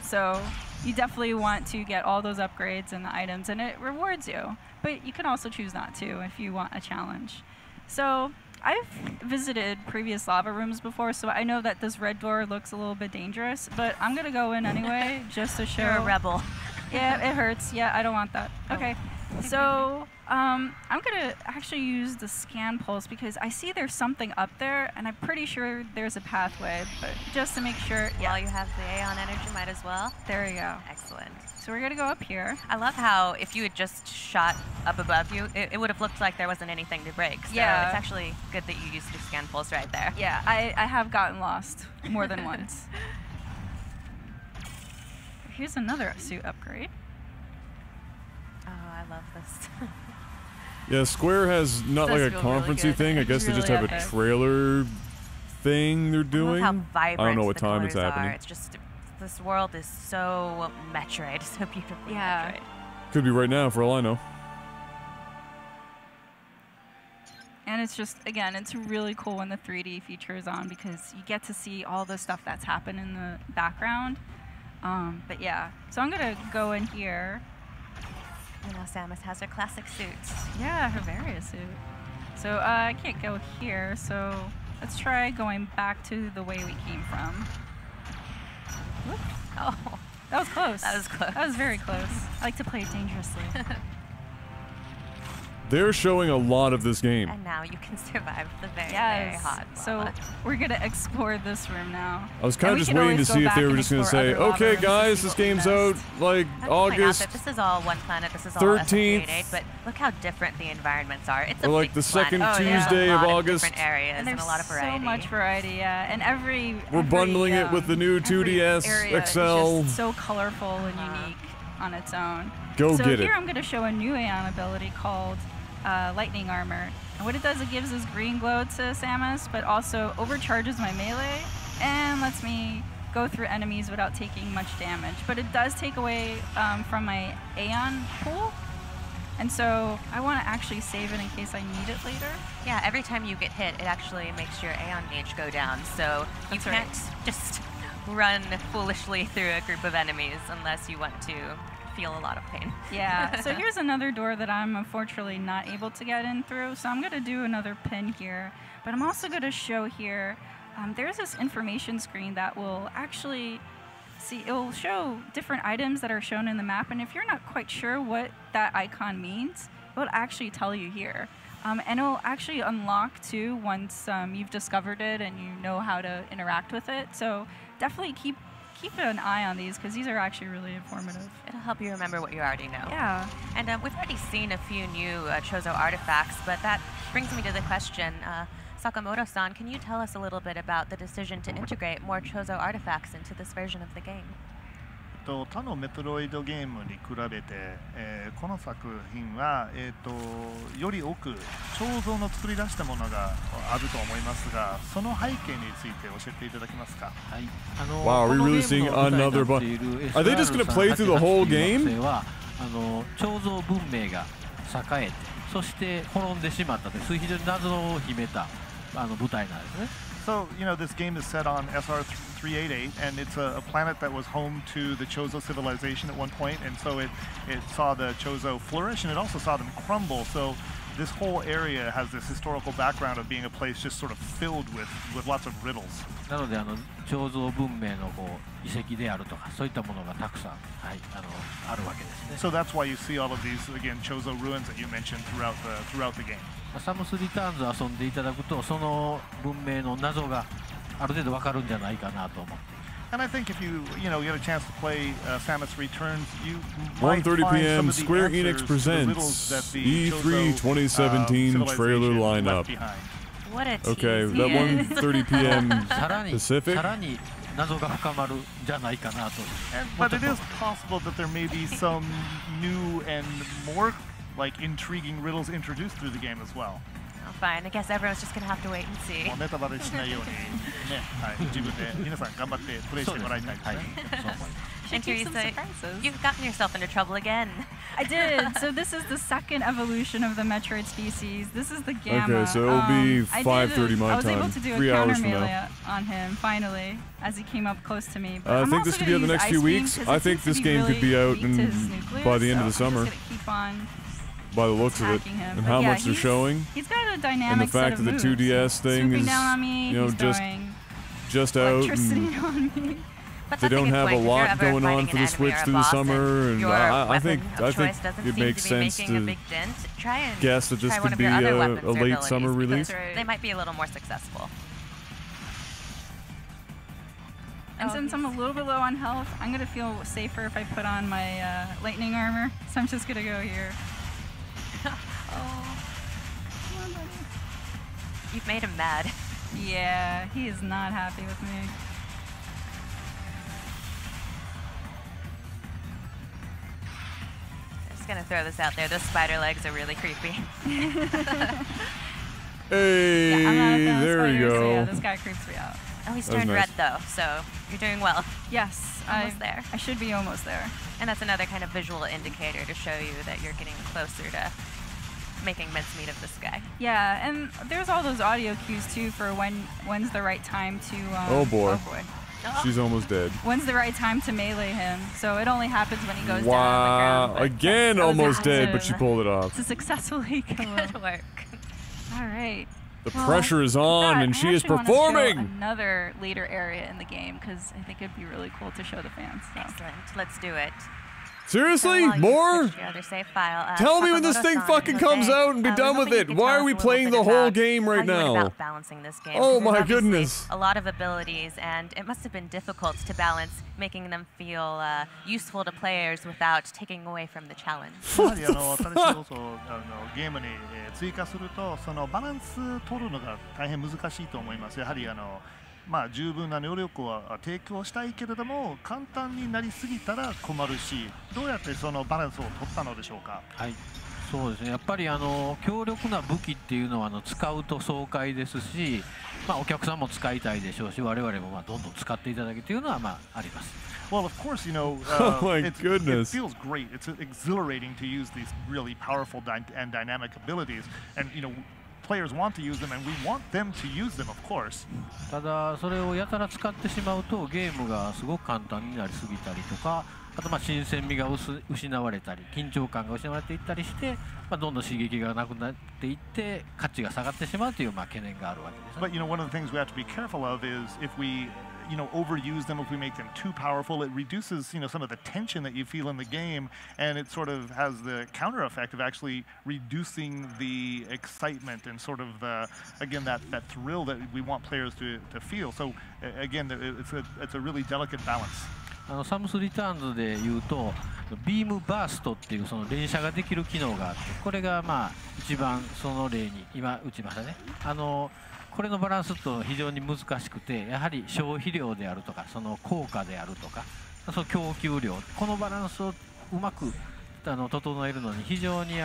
So you definitely want to get all those upgrades and the items, and it rewards you. But you can also choose not to if you want a challenge. So I've visited previous lava rooms before, so I know that this red door looks a little bit dangerous, but I'm gonna go in anyway just to show. You're a rebel. Yeah, it hurts. Yeah, I don't want that. Okay, so I'm gonna actually use the scan pulse because I see there's something up there, and I'm pretty sure there's a pathway, but just to make sure. While you have the Aeon energy, might as well. There we go. Excellent. So we're gonna go up here. I love how if you had just shot up above you, it would have looked like there wasn't anything to break. So yeah. It's actually good that you used the scan pulse right there. Yeah, I have gotten lost more than once. Here's another suit upgrade. Oh, I love this. Yeah, Square has not like a conferencey thing. I guess they just have a trailer thing they're doing. I love how vibrant I don't know what the time it's colors happening. are. It's just, this world is so Metroid, so beautifully Metroid. Could be right now, for all I know. And it's just, again, it's really cool when the 3D feature is on because you get to see all the stuff that's happened in the background. But yeah, so I'm gonna go in here. You know, Samus has her classic suits. Yeah, her various suit. So I can't go here, so let's try going back to the way we came from. Whoops. Oh, that was close. That was close. That was very close. I like to play dangerously. They're showing a lot of this game. And now you can survive the very, Yes. very hot So lava. we're going to explore this room now. I was kind of And we just can waiting to always go see if back they were and just going to explore say, other lava okay, rooms to guys, see this what we game's missed. out like I'd point out August that this is all one planet, this is all 13th. SF38, but look how different the environments are. It's a Or like big the second planet. Tuesday There's a of lot August. different areas And and, there's a lot of variety. so much variety, yeah. And We're bundling it with the new 2DS area XL. is just so colorful and unique on its own. Go so get it. here I'm going to show a new Aeon ability called Lightning Armor. And what it does, it gives this green glow to Samus, but also overcharges my melee and lets me go through enemies without taking much damage. But it does take away from my Aeon pool. And so I want to actually save it in case I need it later. Yeah, every time you get hit, it actually makes your Aeon gauge go down. So you That's can't right. just run foolishly through a group of enemies unless you want to feel a lot of pain. Yeah, so here's another door that I'm unfortunately not able to get in through. So I'm going to do another pin here. But I'm also going to show here, there's this information screen that will actually, see, it will show different items that are shown in the map. And if you're not quite sure what that icon means, it will actually tell you here. And it will actually unlock too once you've discovered it and you know how to interact with it. So definitely keep an eye on these because these are actually really informative. It'll help you remember what you already know. Yeah. And we've already seen a few new Chozo artifacts, but that brings me to the question, Sakamoto-san, can you tell us a little bit about the decision to integrate more Chozo artifacts into this version of the game? 他のメトロイドゲームに比べて、この作品は、より多く彫像の作り出したものがあると思いますが、その背景について教えていただけますか。Wow, are we really seeing another button? Are they just going to play through the whole game? 彫像文明が栄えて、そして滅んでしまったという、そういう非常に謎を秘めた舞台なんですね。So, you know, this game is set on SR388, and it's a planet that was home to the Chozo civilization at one point, and so it saw the Chozo flourish, and it also saw them crumble. So this whole area has this historical background of being a place just sort of filled with lots of riddles. なので彫像文明の遺跡であるとかそういったものがたくさん、はい、あるわけですね。So that's why you see all of these again Chozo ruins that you mentioned throughout the game. サムスリターンズ遊んでいただくとその文明の謎がある程度わかるんじゃないかなと思って。And I think if you get a chance to play Samus Returns, you might 1:30 find some p.m. of the Square answers Enix to the riddles that presents the E3 Chozo, 2017 trailer civilization lineup. left behind. What a tease. Okay, that 1:30 p.m. さらに Pacific. さらに謎が深まるんじゃないかなと。But it is possible that there may be some new and more intriguing riddles introduced through the game as well. Oh, fine. I guess everyone's just gonna have to wait and see. もうネタバレしないようにね、はい、自分で皆さん頑張ってプレイしてもらいたいですね。And Teresa, you've gotten yourself into trouble again. I did. So this is the second evolution of the Metroid species. This is the Gamma. Okay, so it'll be 5:30 my I was able time. to do 3 a hours counter from melee now. on him finally as he came up close to me. But I I'm think also this could be out gonna the next use few Ice Beam weeks. 'cause I it think seems this to be game could be really out weak to his nuclear, by the end of the so I'm summer. just gonna keep on By the looks of it, attacking him. and But how yeah, much they're showing, He's got a dynamic and the fact set that of the moves. 2DS thing Swooping is, down on me, you know, he's throwing just out. electricity And on me. they don't have a lot going on for the Switch through the summer, and I think it makes sense to guess that this could be a late summer release. They might be a little more successful. And since I'm a little bit low on health, I'm gonna feel safer if I put on my lightning armor. So I'm just gonna go here. Come on, buddy. You've made him mad. Yeah, he is not happy with me. I'm just gonna throw this out there. Those spider legs are really creepy. Hey, yeah, there you go. So yeah, this guy creeps me out. Oh, he's That was turned nice. red though, so you're doing well. Yes, almost there. I should be almost there. And that's another kind of visual indicator to show you that you're getting closer to making mincemeat of this guy. Yeah, and there's all those audio cues too for when's the right time to. Oh boy. Oh. She's almost dead. When's the right time to melee him? So it only happens when he goes down Wow, on the ground. again That was almost dead, but she impressive. pulled it off. To successfully kill him. Good work. All right. The pressure is on, and she is I actually wanna performing. show another later area in the game because I think it'd be really cool to show the fans. So. Excellent. Let's do it. Seriously? So More? your other save file, Tell me when this thing fucking comes out and be done with it. Why are we playing the whole game right now? About balancing this game. Oh my There's goodness. a lot of abilities, and it must have been difficult to balance, making them feel useful to players without taking away from the challenge. やはり新しい要素をゲームに追加すると、そのバランス取るのが大変難しいと思います。やはりまあ十分な能力を提供したいけれども、簡単になりすぎたら困るし、どうやってそのバランスを取ったのでしょうか。はい。そうですね。やっぱり強力な武器っていうのは使うと爽快ですし、まあお客さんも使いたいでしょうし、我々もまあどんどん使っていただけというのはまああります。Well, of course, you know, oh my it goodness. feels great. It's exhilarating to use these really powerful and dynamic abilities, and you know, players want to use them, and we want them to use them, of course. ただそれをやたら使ってしまうとゲームがすごく簡単になりすぎたりとか、あとまあ新鮮味が失われたり、緊張感が失われていったりして、まあどんどん刺激がなくなっていって価値が下がってしまうというまあ懸念があるわけです。But you know, one of the things we have to be careful of is if we overuse them, if we make them too powerful, it reduces, some of the tension that you feel in the game, and it sort of has the counter effect of actually reducing the excitement and sort of again, that thrill that we want players to feel. So again, it's a really delicate balance. サムスリターンズでいうとビームバーストっていうその連射ができる機能があって、これがまあ一番その例に今打ちましたね。これのバランスと非常に難しくて、やはり消費量であるとかその効果であるとかその供給量、このバランスをうまく整えるのに非常にチ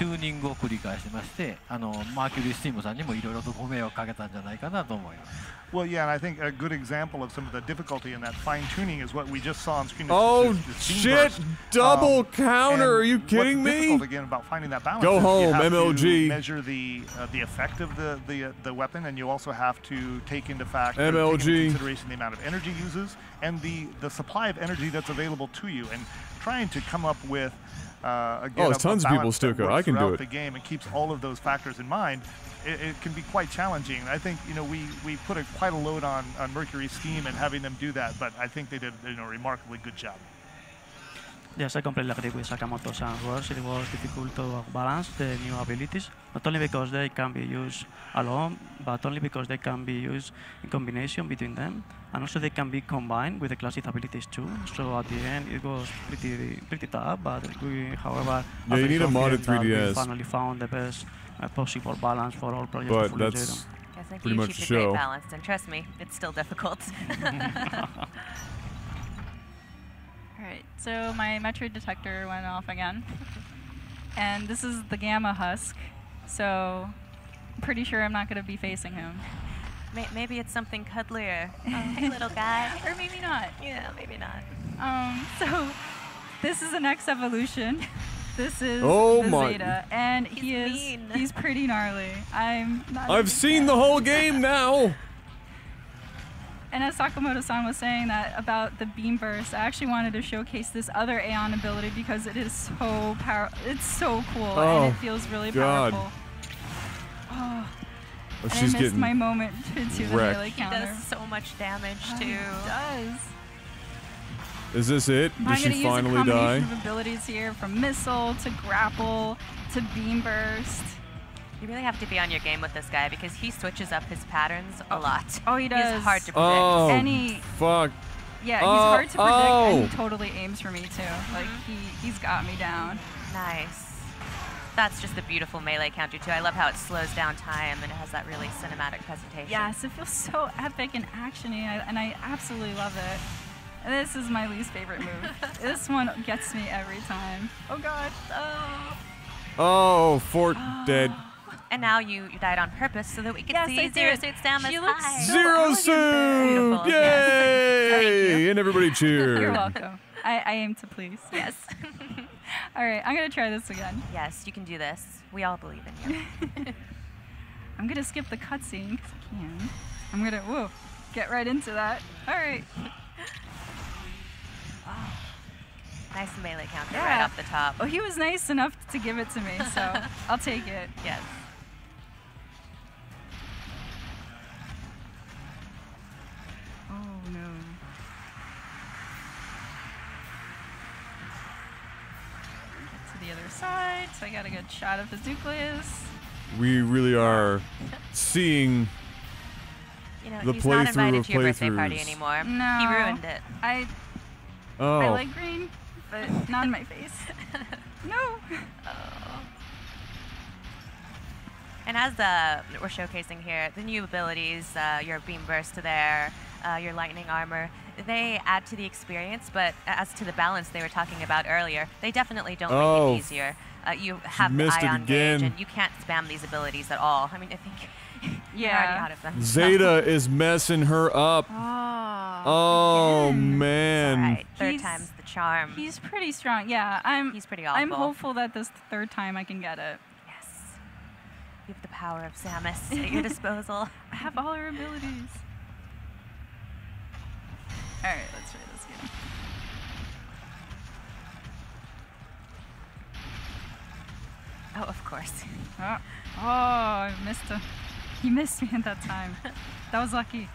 ューニングを繰り返しまして、マーキュリースティームさんにもいろいろとご迷惑をかけたんじゃないかなと思います。Well, yeah, and I think a good example of some of the difficulty in that fine tuning is what we just saw on screen. Oh shit! Double counter! Are you kidding me? What's difficult again about finding that balance? Go home, you have MLG. To measure the effect of the weapon, and you also have to take into consideration the amount of energy it uses and the supply of energy that's available to you, and trying to come up with again, tons of people still go. I can do it. The game and keeps all of those factors in mind. It can be quite challenging. I think we put quite a load on Mercury's team and having them do that, but I think they did a remarkably good job. Yes, I completely agree with Sakamoto-san's words. It was difficult to balance the new abilities, not only because they can be used alone, but only because they can be used in combination between them, and also they can be combined with the classic abilities too. So at the end, it was pretty tough, but we, however, you need a modded 3DS. We finally found the best possible balance for all players. But that's pretty much the show. Balanced, and trust me, it's still difficult. Alright, so my Metroid detector went off again. And this is the Gamma Husk, so I'm pretty sure I'm not going to be facing him. Maybe it's something cuddlier. Hey, little guy. Or maybe not. Yeah, maybe not. So this is the next evolution. This is Zeta, and he's pretty gnarly. I've seen the whole game now. And as Sakamoto-san was saying that about the beam burst, I actually wanted to showcase this other Aeon ability because it is so it's so cool and it feels really powerful. Oh, she's I missed my moment to the melee counter. He does so much damage too. He does. Is this it? Does she finally die? I'm going to use a combination of abilities here, from missile to grapple to beam burst. You really have to be on your game with this guy because he switches up his patterns a lot. Oh, he does. He's hard to predict. Oh, fuck. Yeah, he's hard to predict, and he totally aims for me too. Like he's got me down. Nice. That's just a beautiful melee counter too. I love how it slows down time and it has that really cinematic presentation. Yes, it feels so epic and actiony, and I absolutely love it. And this is my least favorite move. This one gets me every time. Oh god. Oh, Fort dead. And now you died on purpose so that we could see Zero Suit's down this high. Zero Suit! Yay! Yes. And everybody cheer. You're welcome. I aim to please. Yes. All right, I'm going to try this again. Yes, you can do this. We all believe in you. I'm going to skip the cutscene because I can. I'm going to, get right into that. All right. Wow. Nice melee counter right off the top. Oh, he was nice enough to give it to me, so I'll take it. Yes. Oh, no. the other side, so I got a good shot of his nucleus. We really are seeing the he's not invited to your birthday playthroughs. party anymore. No. He ruined it. I Oh. like green, but not in my face. No. And as we're showcasing here, the new abilities, your beam burst there, your lightning armor, they add to the experience, but as to the balance they were talking about earlier, they definitely don't make it easier. You have the ion gauge, and you can't spam these abilities at all. I mean, I think you're already out of them. Zeta is messing her up. Oh man. All right, third time's the charm. He's pretty strong. Yeah, He's pretty awful. I'm hopeful that this third time I can get it. Yes. You have the power of Samus at your disposal. I have all her abilities. All right, let's try this again. Oh, of course. Oh, I missed him. He missed me at that time. That was lucky.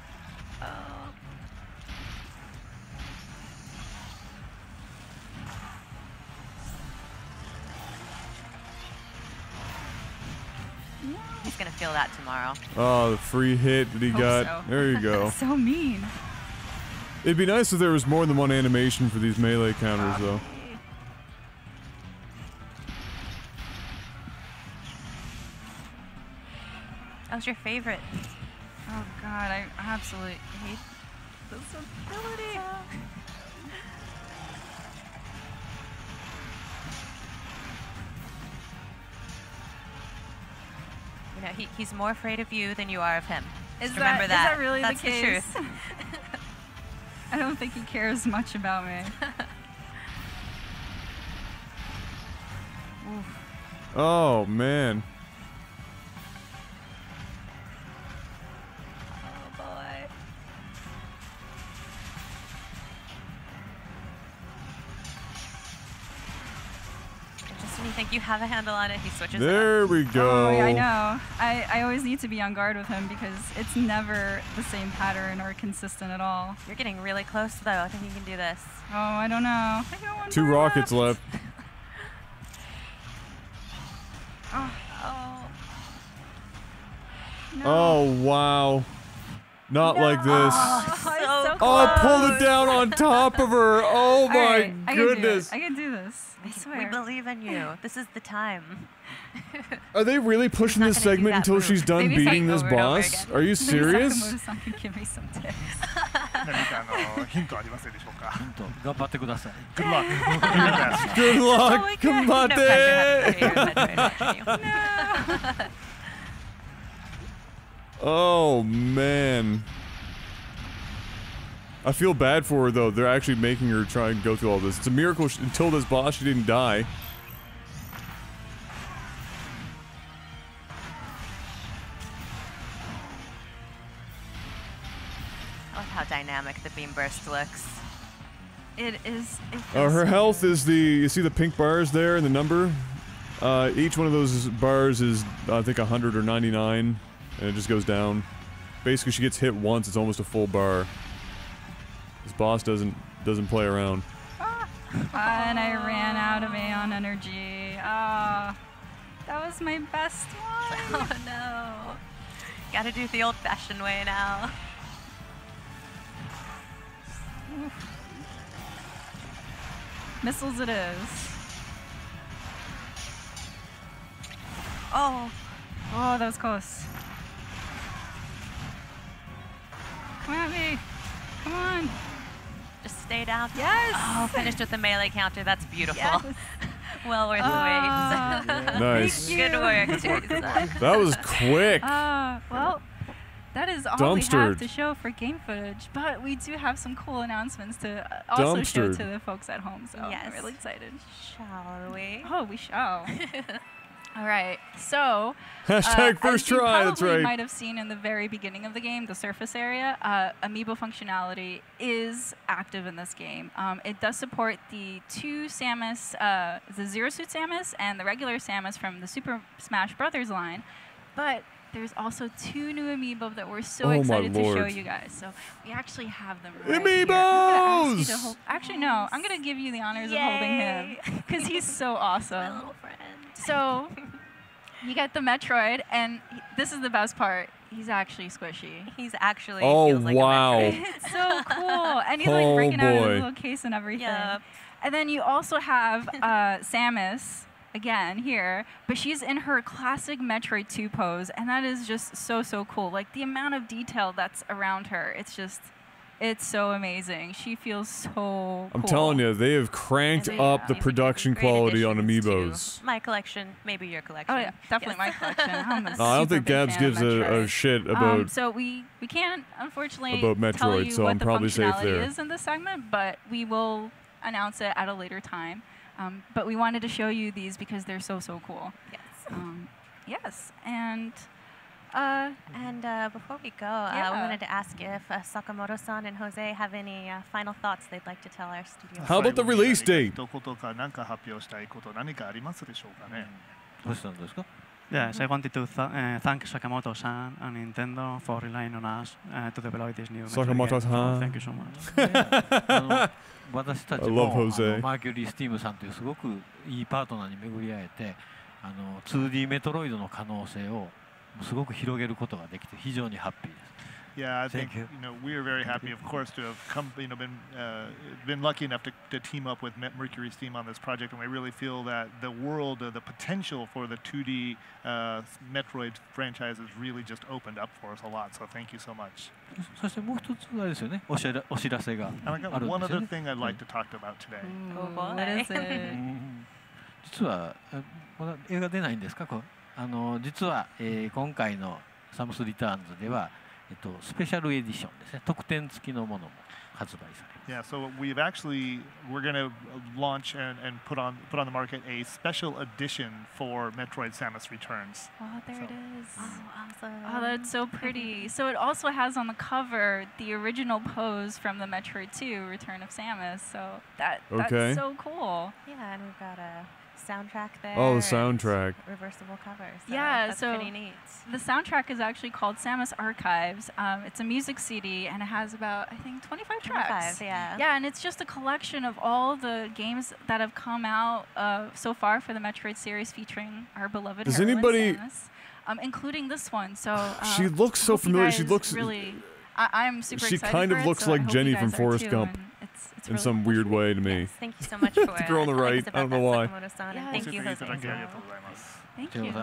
He's gonna feel that tomorrow. Oh, the free hit that he got. So. There you go. So mean. It'd be nice if there was more than one animation for these melee counters, though. That was your favorite. Oh God, I absolutely hate this ability. You know, he's more afraid of you than you are of him. Is Remember that really That's the case? truth. I don't think he cares much about me. Oh man. Oh boy. Just when you think you have a handle on it, he switches it up. There we go. Oh, yeah, I know. I always need to be on guard with him because it's never the same pattern or consistent at all. You're getting really close though. I think you can do this. Oh, I don't know. I got one 2 more rockets left. Oh. No. Oh wow. Not like this. So Oh, pulled it down on top of her. Oh my right, goodness. I can do this. I We swear. believe in you. This is the time. Are they really pushing this segment until she's done Maybe beating this over and over boss? again. Are you serious? Sakamoto-san can give me some tips. 何かヒントありませんでしょうか。頑張ってください。 Good luck. Do your best. Good luck. No Combate. No. Oh man. I feel bad for her though. They're actually making her try and go through all this. It's a miracle until this boss she didn't die. I love how dynamic the beam burst looks. It is. Her health is you see the pink bars there and the number? Each one of those bars is, I think, 100 or 99, and it just goes down. Basically, she gets hit once, it's almost a full bar. This boss doesn't play around. And I ran out of Aeon energy. Ah, that was my best one. Oh no. Gotta do it the old-fashioned way now. Missiles it is. Oh. Oh, that was close. Come at me. Come on. Just stay down. Yes. Oh, finished with the melee counter. That's beautiful. Yes. Well worth the wait. Nice. Good work, Teresa. That was quick. Well, that is all we have Dumpstered. to show for game footage, but we do have some cool announcements to also show Dumpstered. to the folks at home, so Yes. I'm really excited. Shall we? Oh, we shall. All right, so Hashtag first as you try, that's probably right. might have seen in the very beginning of the game, the surface area, amiibo functionality is active in this game. It does support the 2 Samus, the Zero Suit Samus and the regular Samus from the Super Smash Brothers line, but there's also 2 new amiibo that we're so Oh my excited to show lord. you guys. So we actually have them right here. Amiibos! Actually, no. I'm going to give you the honors of holding him because he's so awesome. little friend. So you get the Metroid, and this is the best part. He's actually squishy. He's actually feels like wow. a Metroid. It's so cool. And he's Oh, like breaking out of boy. his little case and everything. Yep. And then you also have Samus, again, here. But she's in her classic Metroid 2 pose. And that is just so, so cool. Like, the amount of detail that's around her, it's so amazing. She feels so cool. I'm telling you, they have cranked up the production quality on Amiibos. My collection, maybe your collection. Oh, yeah, definitely my collection. I'm a No, I don't super think big Gabs fan of gives a shit Metroid. about. So we can't, unfortunately, About tell Metroid, you so what I'm the probably safe functionality there. is in this segment, but we will announce it at a later time. But we wanted to show you these because they're so, so cool. Yes. Yes, and... before we go, we wanted to ask if Sakamoto-san and Jose have any final thoughts they'd like to tell our studio. How about the release date? 一言か何か発表したいこと何かありますでしょうかね。どうしたんですか？ Yes, I wanted to thank Sakamoto-san and Nintendo for relying on us to develop this new Metroid game. Sakamoto-san. So thank you so much. 私たち I も love Jose. マーキュリー・スティームさんというすごくいいパートナーに巡り会えて2D メトロイドの可能性をすごく広げることができて非常にハッピーです。 Yeah, I think Thank you. We are very happy, of course, to have come, been lucky enough to team up with Mercury Steam on this project, and we really feel that the world, the potential for the 2D Metroid franchise has really just opened up for us a lot. So thank you so much. そしてもう一つあれですよね、お知らせが And I あ got るん one ですよ other ね。 thing I'd like to talk about today. Oh boy. What is it? 実はまだ映画出ないんですか？実は今回のサムスリターンズではスペシャルエディションですね、特典付きのものも発売されます。 Yeah, so we're going to launch and put on the market a special edition for Metroid Samus Returns. Oh, there it is. Oh, awesome. Oh, that's so pretty. So it also has on the cover the original pose from the Metroid 2, Return of Samus. So that's so cool. Yeah, and we've got a soundtrack there. Oh, the soundtrack. Reversible covers. So Yeah, that's so pretty neat. the soundtrack is actually called Samus Archives. It's a music CD, and it has about, I think, 25 tracks. 25, yeah. Yeah, and it's just a collection of all the games that have come out so far for the Metroid series featuring our beloved Does heroine, anybody- Samus, including this one. So She looks so hope you familiar. She guys looks really. I'm super She excited kind for of it, looks so I like hope Jenny you from guys are Forrest too, Gump and it's in really some weird way to me. Thank you so much for The girl on the telling right. us I don't about know that, why. Sakamoto-san, Yeah. and thank you, Jose, as well. Thank you.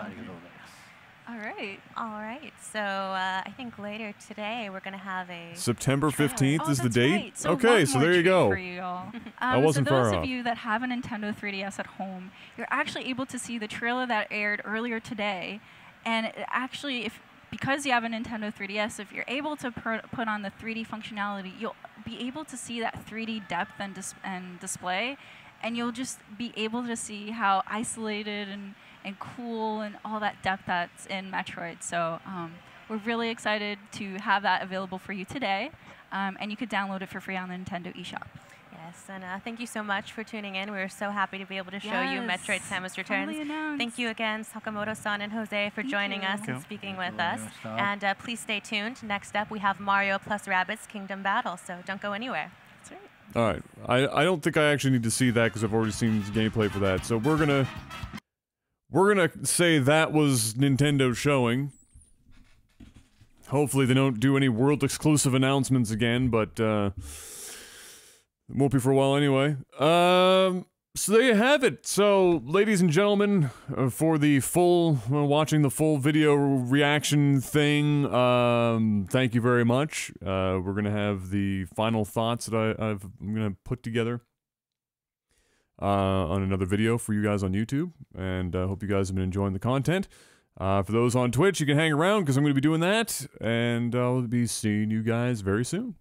All right. All right. So I think later today we're going to have a September 15th is the that's date. right. So Okay, one so more there you treat go. for you all. I wasn't so those far of off. you that have a Nintendo 3DS at home, you're actually able to see the trailer that aired earlier today. And it actually, because you have a Nintendo 3DS, if you're able to put on the 3D functionality, you'll be able to see that 3D depth and display, and you'll just be able to see how isolated and cool and all that depth that's in Metroid. So we're really excited to have that available for you today, and you could download it for free on the Nintendo eShop. Yes, and thank you so much for tuning in. We're so happy to be able to show you Yes, Metroid Samus Returns. finally announced. Thank you again, Sakamoto-san and Jose, for joining us and speaking with us. And please stay tuned. Next up, we have Mario plus Rabbids Kingdom Battle, so don't go anywhere. That's right. All right, I don't think I actually need to see that because I've already seen gameplay for that. So we're gonna say that was Nintendo showing. Hopefully they don't do any world exclusive announcements again, but it won't be for a while anyway. So there you have it. So, ladies and gentlemen, for the full, watching the full video reaction thing, thank you very much. We're going to have the final thoughts that I'm going to put together on another video for you guys on YouTube, and I hope you guys have been enjoying the content. For those on Twitch, you can hang around because I'm going to be doing that, and I'll be seeing you guys very soon.